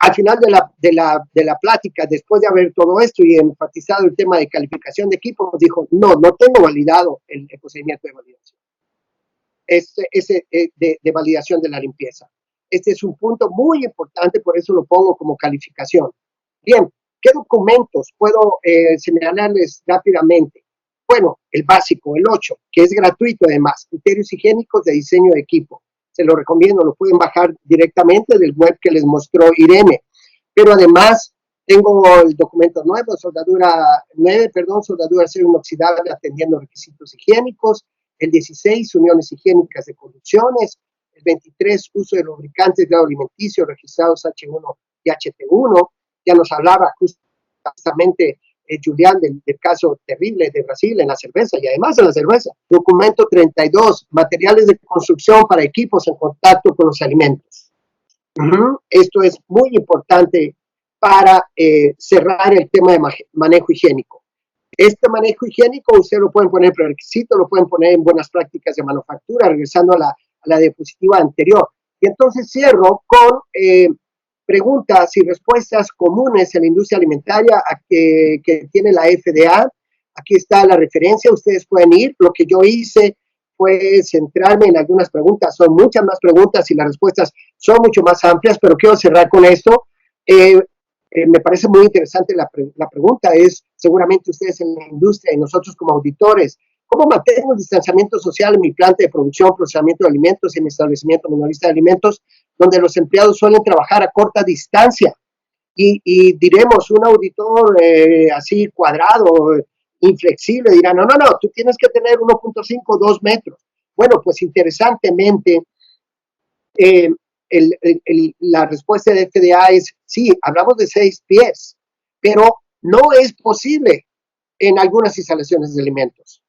Al final de la plática, después de haber todo esto y enfatizado el tema de calificación de equipo, dijo, no tengo validado el procedimiento de validación. De validación de la limpieza. Este es un punto muy importante, por eso lo pongo como calificación. Bien, ¿qué documentos puedo señalarles rápidamente? Bueno, el básico, el 8, que es gratuito además, criterios higiénicos de diseño de equipo. Se lo recomiendo, lo pueden bajar directamente del web que les mostró Irene. Pero además tengo el documento nuevo, soldadura acero inoxidable atendiendo requisitos higiénicos, el 16, uniones higiénicas de conducciones, el 23, uso de lubricantes de grado alimenticio registrados H1 y HT1. Ya nos hablaba justamente Julián del caso terrible de Brasil en la cerveza y además en la cerveza. Documento 32, materiales de construcción para equipos en contacto con los alimentos. Esto es muy importante para cerrar el tema de manejo higiénico. Este manejo higiénico usted lo pueden poner prerequisito, lo pueden poner en buenas prácticas de manufactura, regresando a la diapositiva anterior. Y entonces cierro con preguntas y respuestas comunes en la industria alimentaria que tiene la FDA. Aquí está la referencia, ustedes pueden ir. Lo que yo hice fue centrarme en algunas preguntas, son muchas más preguntas y las respuestas son mucho más amplias, pero quiero cerrar con esto. Me parece muy interesante la pregunta, es seguramente ustedes en la industria y nosotros como auditores, ¿cómo mantengo el distanciamiento social en mi planta de producción, procesamiento de alimentos y en mi establecimiento minorista de alimentos, donde los empleados suelen trabajar a corta distancia? Y diremos, un auditor así cuadrado, inflexible, dirá, no, tú tienes que tener 1.5, 2 metros. Bueno, pues interesantemente, la respuesta de FDA es, sí, hablamos de 6 pies, pero no es posible en algunas instalaciones de alimentos.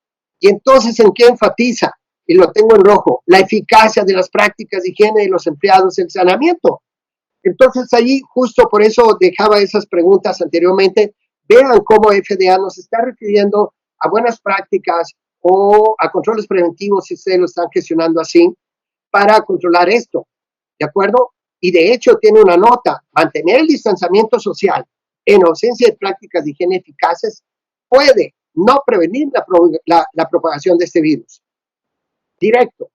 Y entonces, ¿en qué enfatiza? Y lo tengo en rojo, la eficacia de las prácticas de higiene de los empleados en saneamiento. Entonces, ahí justo por eso dejaba esas preguntas anteriormente. Vean cómo FDA nos está refiriendo a buenas prácticas o a controles preventivos, si ustedes lo están gestionando así, para controlar esto. ¿De acuerdo? Y de hecho tiene una nota, mantener el distanciamiento social en ausencia de prácticas de higiene eficaces puede no prevenir la propagación de este virus. Directo,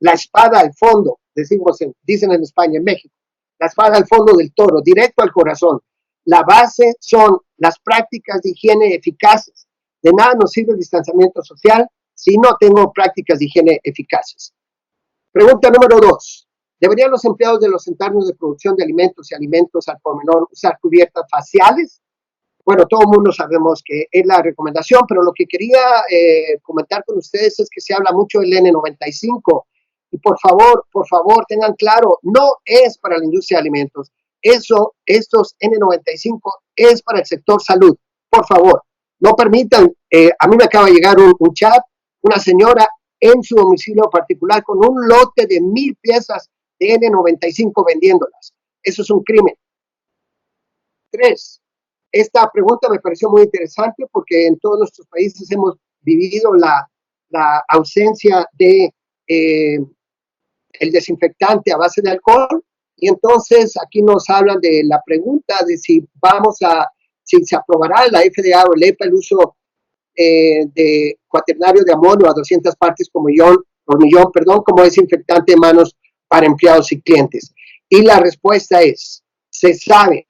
la espada al fondo, dicen en España, en México, la espada al fondo del toro, directo al corazón. La base son las prácticas de higiene eficaces. De nada nos sirve el distanciamiento social si no tengo prácticas de higiene eficaces. Pregunta número 2. ¿Deberían los empleados de los entornos de producción de alimentos y alimentos al por menor usar cubiertas faciales? Bueno, todo el mundo sabemos que es la recomendación, pero lo que quería comentar con ustedes es que se habla mucho del N95 y por favor, tengan claro, no es para la industria de alimentos. Estos N95 es para el sector salud. Por favor, no permitan, a mí me acaba de llegar un chat, una señora en su domicilio particular con un lote de 1,000 piezas de N95 vendiéndolas. Eso es un crimen. 3. Esta pregunta me pareció muy interesante porque en todos nuestros países hemos vivido la ausencia de el desinfectante a base de alcohol y entonces aquí nos hablan de la pregunta de si se aprobará la FDA o el EPA el uso de cuaternario de amonio a 200 partes por millón, como desinfectante de manos para empleados y clientes. Y la respuesta es, se sabe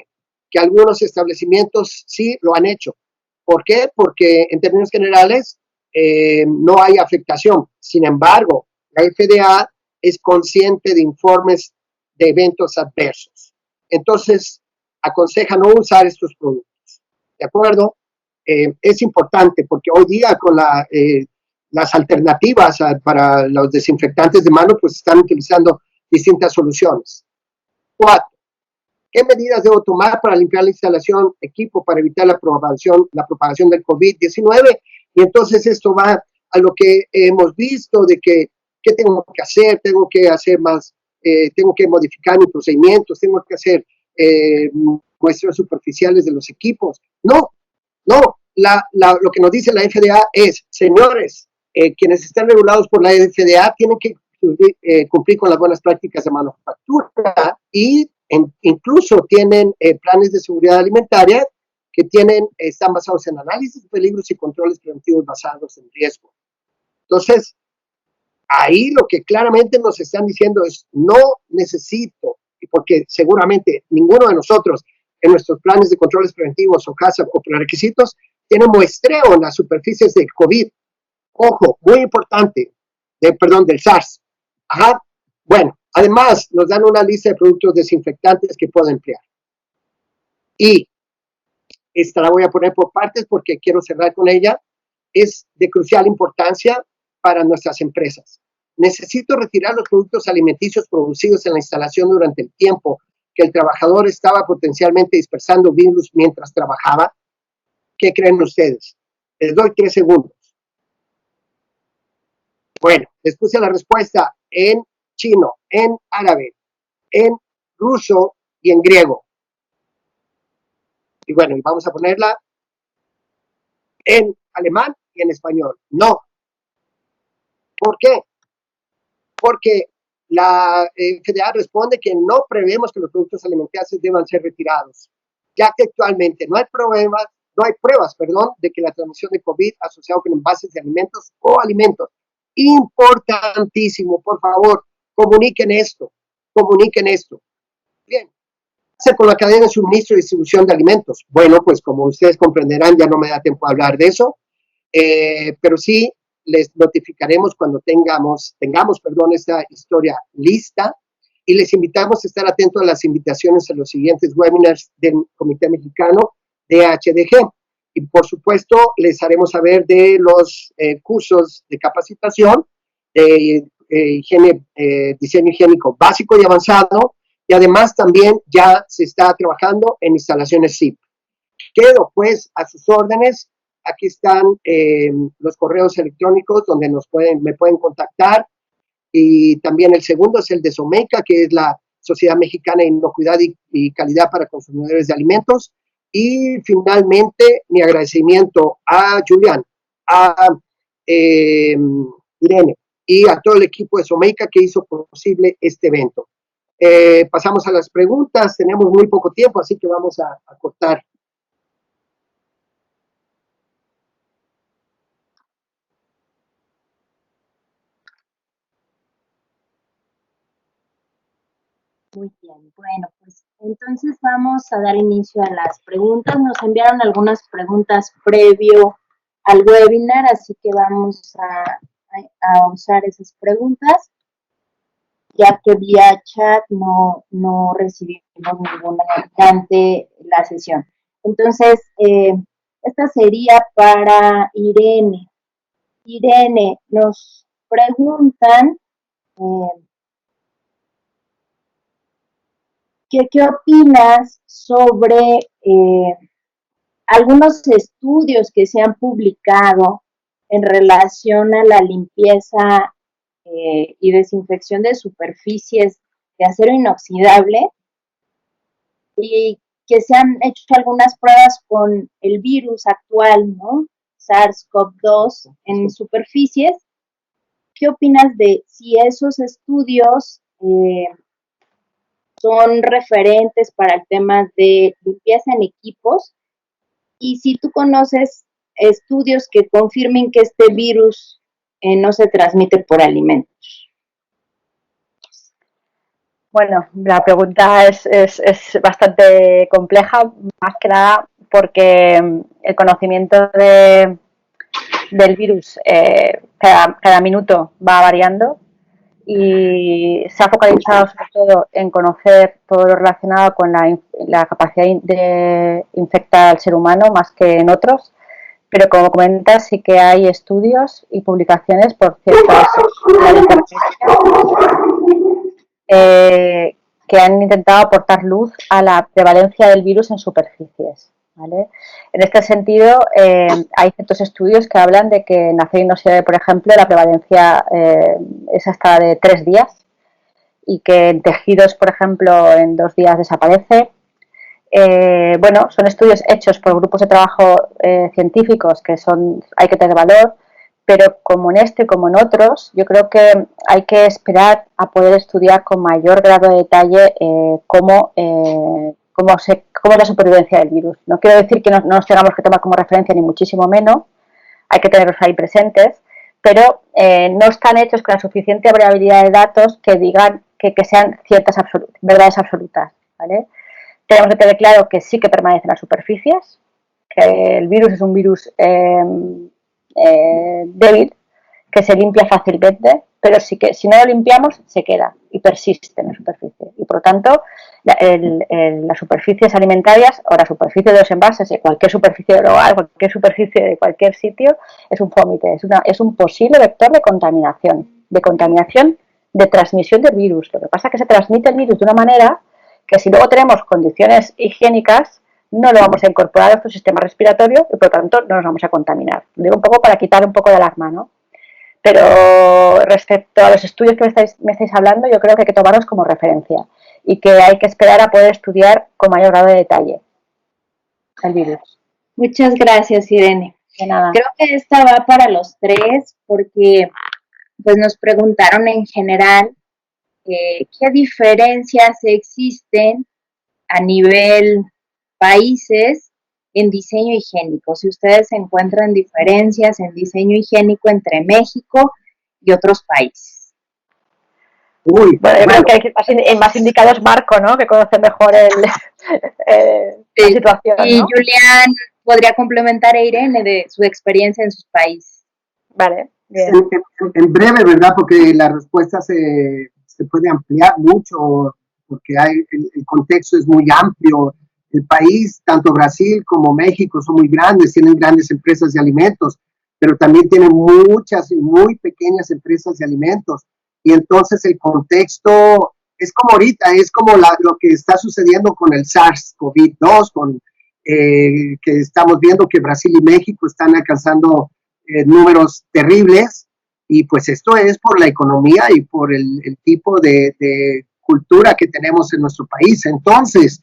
que algunos establecimientos sí lo han hecho. ¿Por qué? Porque en términos generales no hay afectación. Sin embargo, la FDA es consciente de informes de eventos adversos. Entonces, aconseja no usar estos productos. ¿De acuerdo? es importante porque hoy día con las alternativas para los desinfectantes de mano, pues están utilizando distintas soluciones. 4. ¿Qué medidas debo tomar para limpiar la instalación, equipo, para evitar la propagación del COVID-19? Y entonces esto va a lo que hemos visto de que, ¿qué tengo que hacer? Tengo que hacer más, tengo que modificar mis procedimientos, tengo que hacer muestras superficiales de los equipos. No, lo que nos dice la FDA es, señores, quienes están regulados por la FDA tienen que cumplir con las buenas prácticas de manufactura y incluso tienen planes de seguridad alimentaria que están basados en análisis de peligros y controles preventivos basados en riesgo. Entonces, ahí lo que claramente nos están diciendo es, no necesito, porque seguramente ninguno de nosotros en nuestros planes de controles preventivos o CASA o prerequisitos tiene muestreo en las superficies de COVID. Ojo, muy importante, del SARS. Ajá. Bueno, además nos dan una lista de productos desinfectantes que puedo emplear. Y esta la voy a poner por partes porque quiero cerrar con ella. Es de crucial importancia para nuestras empresas. Necesito retirar los productos alimenticios producidos en la instalación durante el tiempo que el trabajador estaba potencialmente dispersando virus mientras trabajaba. ¿Qué creen ustedes? Les doy 3 segundos. Bueno, les puse la respuesta en chino, en árabe, en ruso y en griego. Y bueno, vamos a ponerla en alemán y en español. No. ¿Por qué? Porque la FDA responde que no prevemos que los productos alimenticios deban ser retirados, ya que actualmente no hay pruebas, de que la transmisión de COVID asociado con envases de alimentos o alimentos. Importantísimo, por favor, comuniquen esto. Bien, ¿qué hacer con la cadena de suministro y distribución de alimentos? Bueno, pues como ustedes comprenderán, ya no me da tiempo a hablar de eso, pero sí les notificaremos cuando tengamos esta historia lista y les invitamos a estar atentos a las invitaciones en los siguientes webinars del Comité Mexicano de HDG. Y por supuesto, les haremos saber de los cursos de capacitación de diseño higiénico básico y avanzado, y además también ya se está trabajando en instalaciones SIP. Quedo pues a sus órdenes. Aquí están los correos electrónicos donde me pueden contactar, y también el segundo es el de SOMECA, que es la Sociedad Mexicana de Inocuidad y Calidad para Consumidores de Alimentos. Y finalmente, mi agradecimiento a Julián, a Irene y a todo el equipo de SOMECA que hizo posible este evento. Pasamos a las preguntas. Tenemos muy poco tiempo, así que vamos a cortar. Muy bien, bueno, pues entonces vamos a dar inicio a las preguntas. Nos enviaron algunas preguntas previo al webinar, así que vamos a usar esas preguntas, ya que vía chat no recibimos ninguna durante la sesión. Entonces, esta sería para Irene. Irene, nos preguntan ¿qué opinas sobre algunos estudios que se han publicado en relación a la limpieza y desinfección de superficies de acero inoxidable, y que se han hecho algunas pruebas con el virus actual, ¿no? SARS-CoV-2 en superficies? ¿Qué opinas de si esos estudios son referentes para el tema de limpieza en equipos? Y si tú conoces estudios que confirmen que este virus no se transmite por alimentos. Bueno, la pregunta es bastante compleja, más que nada porque el conocimiento del virus cada minuto va variando, y se ha focalizado sobre todo en conocer todo lo relacionado con la capacidad de infectar al ser humano más que en otros. pero como comentas, sí que hay estudios y publicaciones por ciertas que han intentado aportar luz a la prevalencia del virus en superficies. ¿Vale? En este sentido, hay ciertos estudios que hablan de que en acero inoxidable, por ejemplo, la prevalencia es hasta de 3 días y que en tejidos, por ejemplo, en 2 días desaparece. Bueno, son estudios hechos por grupos de trabajo científicos que hay que tener valor, pero como en este como en otros, yo creo que hay que esperar a poder estudiar con mayor grado de detalle cómo es la supervivencia del virus. No quiero decir que no nos tengamos que tomar como referencia, ni muchísimo menos, hay que tenerlos ahí presentes, pero no están hechos con la suficiente variabilidad de datos que digan que sean ciertas verdades absolutas, ¿vale? Tenemos que tener claro que sí que permanece en las superficies, que el virus es un virus débil, que se limpia fácilmente, pero sí que si no lo limpiamos se queda y persiste en la superficie. Y por lo tanto, las superficies alimentarias o la superficie de los envases, cualquier superficie del hogar, cualquier superficie de cualquier sitio, es un fómite, es un posible vector de contaminación, de transmisión del virus. Lo que pasa es que se transmite el virus de una manera que si luego tenemos condiciones higiénicas, no lo vamos a incorporar a nuestro sistema respiratorio y por lo tanto no nos vamos a contaminar. Lo digo un poco para quitar un poco de alarma, ¿no? Pero respecto a los estudios que me estáis hablando, yo creo que hay que tomarlos como referencia y que hay que esperar a poder estudiar con mayor grado de detalle el virus. Muchas gracias, Irene. De nada. Creo que esta va para los tres porque pues nos preguntaron en general qué diferencias existen a nivel países en diseño higiénico. Si ustedes encuentran diferencias en diseño higiénico entre México y otros países. Bueno, yo creo que hay más indicados Marco, ¿no? Que conoce mejor la situación, ¿no? Y Julián podría complementar a Irene de su experiencia en sus países. Vale, bien. En breve, ¿verdad? Porque la respuesta se puede ampliar mucho, porque el contexto es muy amplio. El país, tanto Brasil como México, son muy grandes, tienen grandes empresas de alimentos, pero también tienen muchas y muy pequeñas empresas de alimentos. Y entonces el contexto es como ahorita, es como lo que está sucediendo con el SARS-CoV-2, que estamos viendo que Brasil y México están alcanzando números terribles, y pues esto es por la economía y por el tipo de cultura que tenemos en nuestro país. Entonces,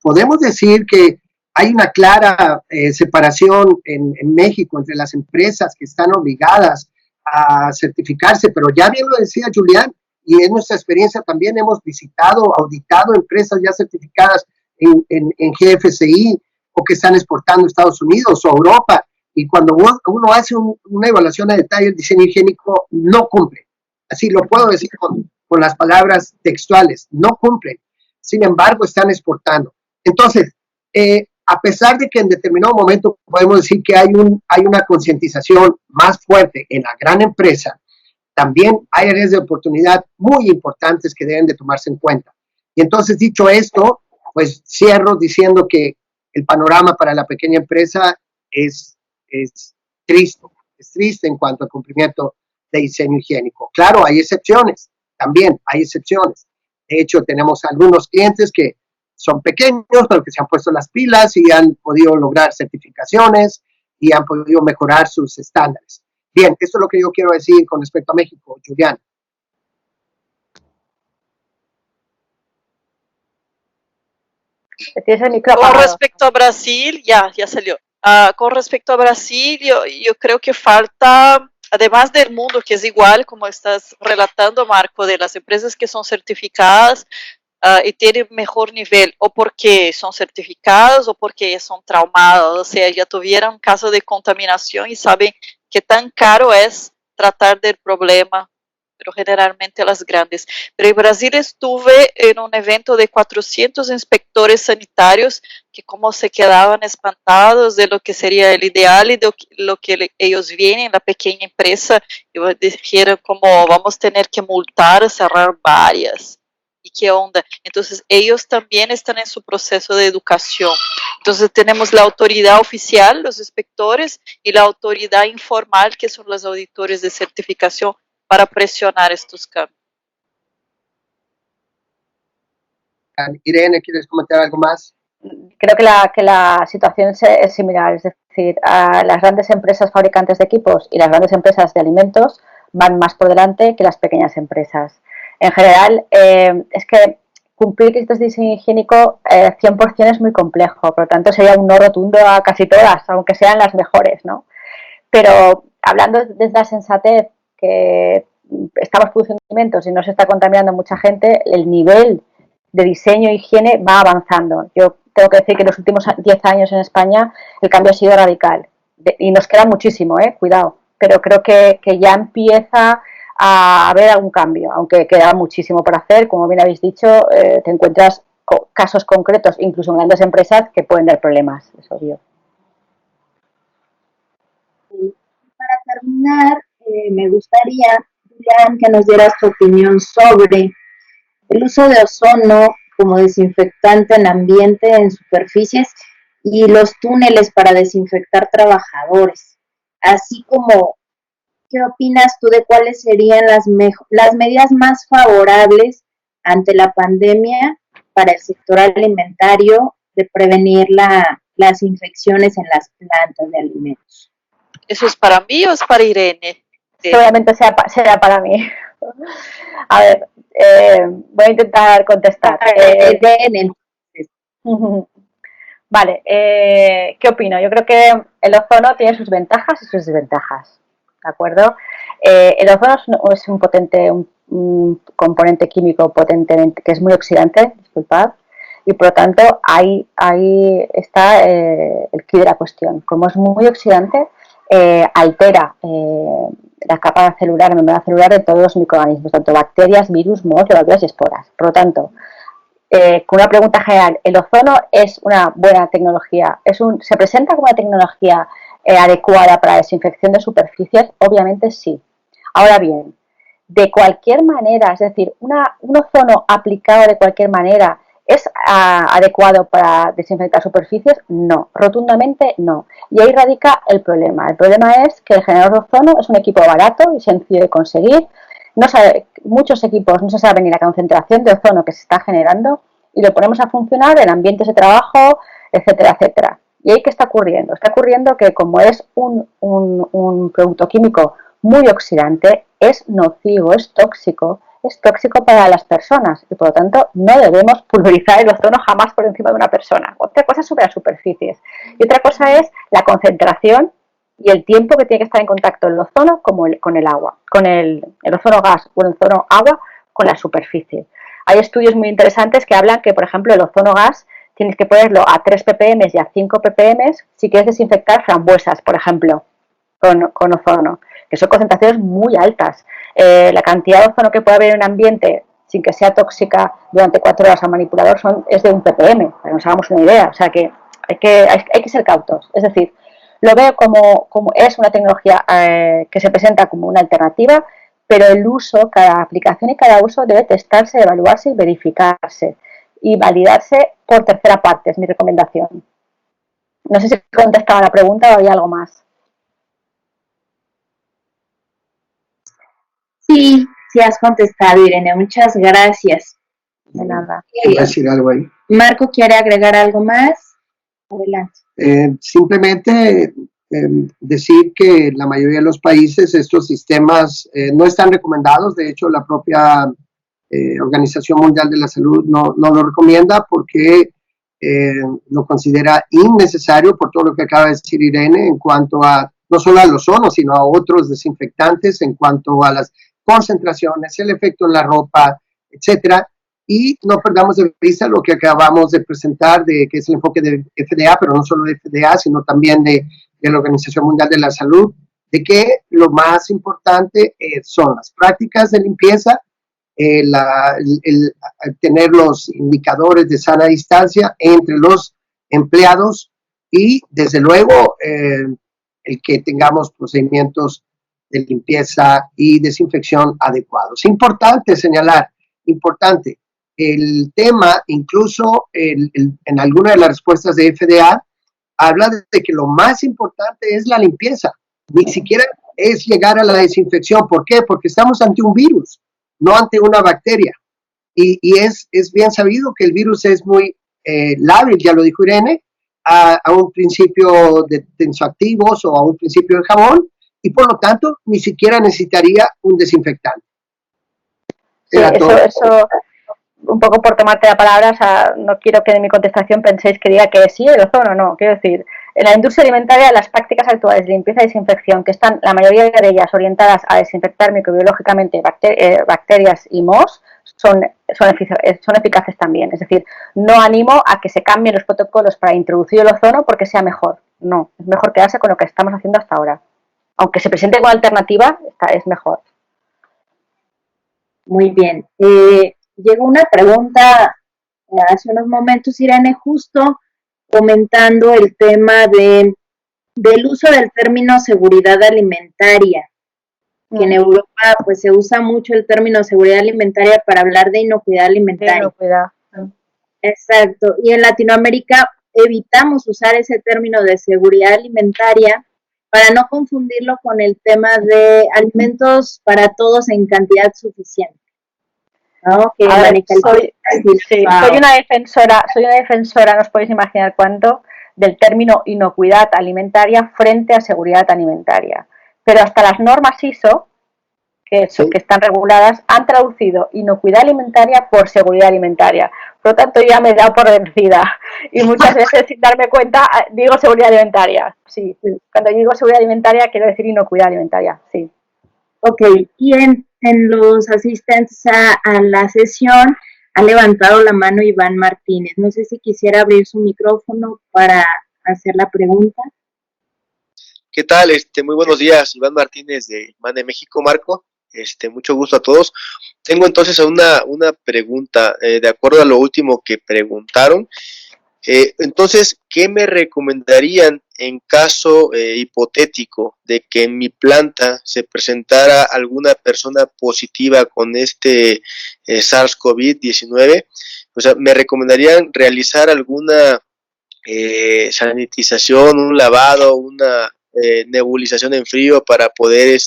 podemos decir que hay una clara separación en México entre las empresas que están obligadas a certificarse, pero ya bien lo decía Julián, y en nuestra experiencia también hemos visitado, auditado empresas ya certificadas en GFCI o que están exportando a Estados Unidos o a Europa, y cuando uno hace una evaluación a detalle del diseño higiénico, no cumple. Así lo puedo decir con las palabras textuales, no cumplen. Sin embargo, están exportando. Entonces, a pesar de que en determinado momento podemos decir que hay una concientización más fuerte en la gran empresa, también hay áreas de oportunidad muy importantes que deben de tomarse en cuenta. Y entonces, dicho esto, pues cierro diciendo que el panorama para la pequeña empresa es triste en cuanto al cumplimiento de diseño higiénico. Claro, hay excepciones, también hay excepciones. De hecho, tenemos algunos clientes que son pequeños, pero que se han puesto las pilas y han podido lograr certificaciones y han podido mejorar sus estándares. Bien, esto es lo que yo quiero decir con respecto a México, Julián. Tienes el micrófono. Con respecto a Brasil, ya salió. Con respecto a Brasil, yo creo que falta, además del mundo que es igual, como estás relatando, Marco, de las empresas que son certificadas y tienen mejor nivel, o porque son certificadas o porque son traumadas, o sea, ya tuvieron caso de contaminación y saben qué tan caro es tratar del problema, pero generalmente las grandes. Pero en Brasil estuve en un evento de 400 inspectores sanitarios que como se quedaban espantados de lo que sería el ideal y de lo que ellos vienen en la pequeña empresa, y dijeron como vamos a tener que multar, cerrar varias. Y qué onda. Entonces, ellos también están en su proceso de educación. Entonces, tenemos la autoridad oficial, los inspectores, y la autoridad informal, que son los auditores de certificación, para presionar estos cambios. Irene, ¿quieres comentar algo más? Creo que la situación es similar, es decir, a las grandes empresas fabricantes de equipos y las grandes empresas de alimentos van más por delante que las pequeñas empresas. En general, es que cumplir criterios de diseño higiénico 100% es muy complejo, por lo tanto sería un no rotundo a casi todas, aunque sean las mejores, ¿no? Pero hablando desde la sensatez, que estamos produciendo alimentos y no se está contaminando mucha gente, el nivel de diseño e higiene va avanzando. Yo tengo que decir que en los últimos 10 años en España el cambio ha sido radical y nos queda muchísimo, cuidado, pero creo que ya empieza a haber algún cambio, aunque queda muchísimo por hacer. Como bien habéis dicho, te encuentras casos concretos, incluso en grandes empresas, que pueden dar problemas, es obvio. Para terminar, me gustaría, Julián, que nos dieras tu opinión sobre el uso de ozono como desinfectante en ambiente, en superficies y los túneles para desinfectar trabajadores, así como ¿qué opinas tú de cuáles serían las medidas más favorables ante la pandemia para el sector alimentario de prevenir las infecciones en las plantas de alimentos? ¿Eso es para mí o es para Irene? Seguramente será para mí. A ver, voy a intentar contestar. Vale, ¿qué opino? Yo creo que el ozono tiene sus ventajas y sus desventajas, ¿de acuerdo? El ozono es un componente químico potente que es muy oxidante, disculpad, y por lo tanto ahí está el quid de la cuestión. Como es muy oxidante, altera la capa celular, la membrana celular de todos los microorganismos, tanto bacterias, virus, mohos, levaduras y esporas. Por lo tanto, con una pregunta general, ¿el ozono es una buena tecnología? ¿Se presenta como una tecnología adecuada para la desinfección de superficies? Obviamente sí. Ahora bien, de cualquier manera, es decir, un ozono aplicado de cualquier manera, ¿es adecuado para desinfectar superficies? No, rotundamente no. Y ahí radica el problema. El problema es que el generador de ozono es un equipo barato y sencillo de conseguir. Muchos equipos no se sabe ni la concentración de ozono que se está generando y lo ponemos a funcionar en ambientes de trabajo, etcétera, etcétera. ¿Y ahí qué está ocurriendo? Está ocurriendo que como es un producto químico muy oxidante, es nocivo, es tóxico para las personas y por lo tanto no debemos pulverizar el ozono jamás por encima de una persona. Otra cosa es sobre las superficies y otra cosa es la concentración y el tiempo que tiene que estar en contacto el ozono con el agua, con el ozono gas o el ozono agua con la superficie. Hay estudios muy interesantes que hablan que, por ejemplo, el ozono gas tienes que ponerlo a 3 ppm y a 5 ppm si quieres desinfectar frambuesas, por ejemplo, con ozono, que son concentraciones muy altas. La cantidad de ozono que puede haber en un ambiente sin que sea tóxica durante 4 horas al manipulador es de 1 ppm, para que nos hagamos una idea. O sea que hay que ser cautos. Es decir, lo veo como es una tecnología que se presenta como una alternativa, pero el uso, cada aplicación y cada uso debe testarse, evaluarse y verificarse y validarse por tercera parte, es mi recomendación. No sé si he contestado a la pregunta o hay algo más. Sí, sí has contestado, Irene. Muchas gracias. De nada. ¿Quiero decir algo ahí? Marco, ¿quiere agregar algo más? Adelante. Simplemente decir que en la mayoría de los países estos sistemas no están recomendados. De hecho, la propia Organización Mundial de la Salud no lo recomienda porque lo considera innecesario por todo lo que acaba de decir Irene en cuanto a no solo al ozono, sino a otros desinfectantes, en cuanto a las concentraciones, el efecto en la ropa, etcétera. Y no perdamos de vista lo que acabamos de presentar, que es el enfoque de FDA, pero no solo de FDA, sino también de la Organización Mundial de la Salud, de que lo más importante son las prácticas de limpieza, tener los indicadores de sana distancia entre los empleados y, desde luego, el que tengamos procedimientos de limpieza y desinfección adecuados. Importante señalar, importante, el tema, incluso en alguna de las respuestas de FDA, habla de que lo más importante es la limpieza, ni siquiera es llegar a la desinfección. ¿Por qué? Porque estamos ante un virus, no ante una bacteria. Y es bien sabido que el virus es muy lábil, ya lo dijo Irene, a un principio de tensoactivos o a un principio de jabón, y por lo tanto ni siquiera necesitaría un desinfectante. Sí, eso, un poco por tomarte la palabra, o sea, no quiero que en mi contestación penséis que diga que sí, el ozono no, quiero decir, en la industria alimentaria las prácticas actuales de limpieza y desinfección, que están la mayoría de ellas orientadas a desinfectar microbiológicamente bacterias y mohos, son eficaces también. Es decir, no animo a que se cambien los protocolos para introducir el ozono porque sea mejor. No, es mejor quedarse con lo que estamos haciendo hasta ahora. Aunque se presente como alternativa, es mejor. Muy bien. Llegó una pregunta hace unos momentos, Irene, justo comentando el tema del uso del término seguridad alimentaria, que en Europa pues se usa mucho el término seguridad alimentaria para hablar de inocuidad alimentaria. Inocuidad. Exacto. Y en Latinoamérica evitamos usar ese término de seguridad alimentaria para no confundirlo con el tema de alimentos para todos en cantidad suficiente. ¿No? Que ver, soy una defensora, no os podéis imaginar cuánto, del término inocuidad alimentaria frente a seguridad alimentaria. Pero hasta las normas ISO, que están reguladas, han traducido inocuidad alimentaria por seguridad alimentaria. Por lo tanto, ya me he dado por vencida. Y muchas veces, sin darme cuenta, digo seguridad alimentaria. Sí, cuando digo seguridad alimentaria, quiero decir inocuidad alimentaria, sí. Ok, y en los asistentes a la sesión ha levantado la mano Iván Martínez. No sé si quisiera abrir su micrófono para hacer la pregunta. ¿Qué tal? Muy buenos días, Iván Martínez de Mane México, Marco. Mucho gusto a todos. Tengo entonces una pregunta, de acuerdo a lo último que preguntaron. Entonces, ¿qué me recomendarían en caso hipotético de que en mi planta se presentara alguna persona positiva con SARS-CoV-19? O sea, ¿me recomendarían realizar alguna sanitización, un lavado, una nebulización en frío para poder,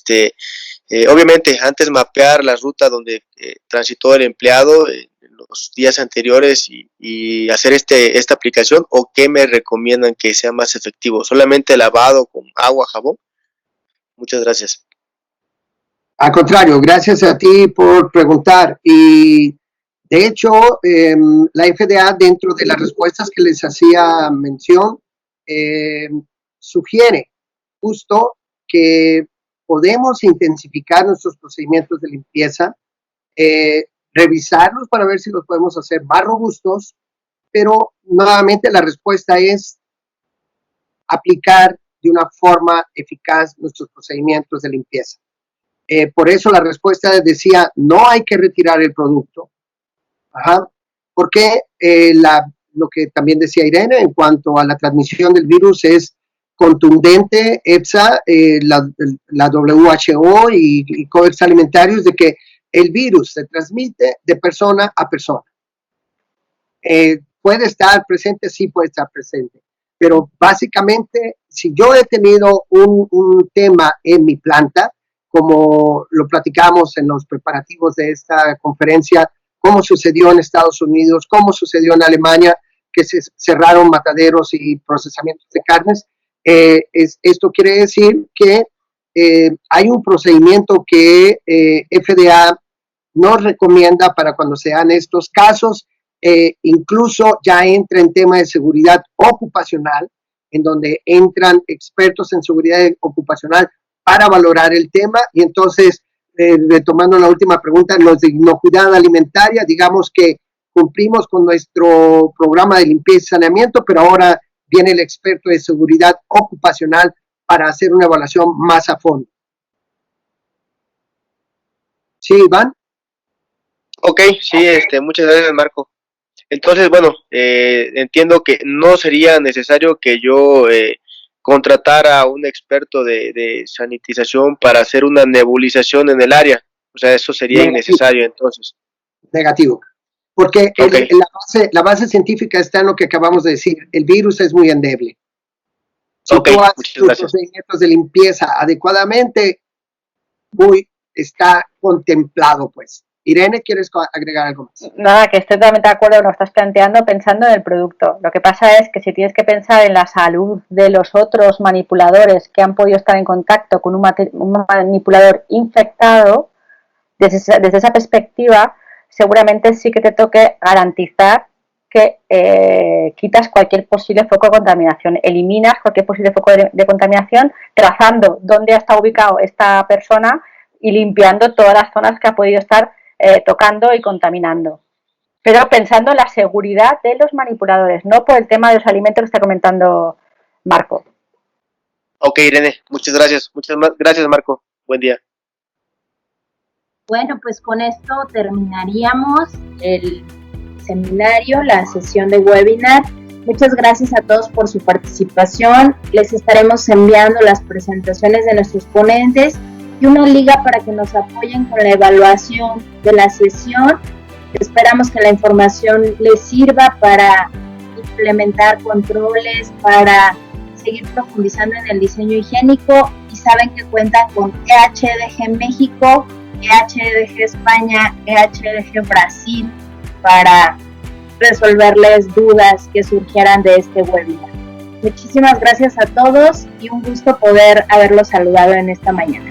obviamente, antes mapear la ruta donde transitó el empleado en los días anteriores y hacer esta aplicación? ¿O qué me recomiendan que sea más efectivo? ¿Solamente lavado con agua, jabón? Muchas gracias. Al contrario, gracias a ti por preguntar. Y de hecho, la FDA, dentro de las respuestas que les hacía mención, sugiere justo que podemos intensificar nuestros procedimientos de limpieza, revisarlos para ver si los podemos hacer más robustos, pero nuevamente la respuesta es aplicar de una forma eficaz nuestros procedimientos de limpieza. Por eso la respuesta decía, no hay que retirar el producto, porque lo que también decía Irene en cuanto a la transmisión del virus es contundente. EFSA, la WHO y Codex Alimentarios, de que el virus se transmite de persona a persona. ¿Puede estar presente? Sí, puede estar presente. Pero básicamente, si yo he tenido un tema en mi planta, como lo platicamos en los preparativos de esta conferencia, cómo sucedió en Estados Unidos, cómo sucedió en Alemania, que se cerraron mataderos y procesamientos de carnes, esto quiere decir que hay un procedimiento que FDA nos recomienda para cuando se dan estos casos. Incluso ya entra en tema de seguridad ocupacional, en donde entran expertos en seguridad ocupacional para valorar el tema. Y entonces, retomando la última pregunta, los de inocuidad alimentaria, digamos que cumplimos con nuestro programa de limpieza y saneamiento, pero ahora viene el experto de seguridad ocupacional para hacer una evaluación más a fondo. ¿Sí, Iván? Ok, sí, muchas gracias, Marco. Entonces, bueno, entiendo que no sería necesario que yo contratara a un experto de sanitización para hacer una nebulización en el área. O sea, eso sería innecesario entonces. Negativo. Porque Ok. la base científica está en lo que acabamos de decir. El virus es muy endeble. Si Ok, tú haces muchas tus gracias. procedimientos de limpieza adecuadamente, está contemplado, pues. Irene, ¿quieres agregar algo más? Nada, que estoy totalmente de acuerdo con lo que estás planteando pensando en el producto. Lo que pasa es que si tienes que pensar en la salud de los otros manipuladores que han podido estar en contacto con un manipulador infectado, desde esa perspectiva, seguramente sí que te toque garantizar que quitas cualquier posible foco de contaminación, eliminas cualquier posible foco de contaminación, trazando dónde está ubicado esta persona y limpiando todas las zonas que ha podido estar tocando y contaminando. Pero pensando en la seguridad de los manipuladores, no por el tema de los alimentos que está comentando Marco. Ok, Irene, muchas gracias. Muchas gracias, Marco. Buen día. Bueno, pues con esto terminaríamos el seminario, la sesión de webinar. Muchas gracias a todos por su participación. Les estaremos enviando las presentaciones de nuestros ponentes y una liga para que nos apoyen con la evaluación de la sesión. Esperamos que la información les sirva para implementar controles, para seguir profundizando en el diseño higiénico, y saben que cuentan con EHDG México, EHDG España, EHDG Brasil para resolverles dudas que surgieran de este webinar. Muchísimas gracias a todos y un gusto poder haberlos saludado en esta mañana.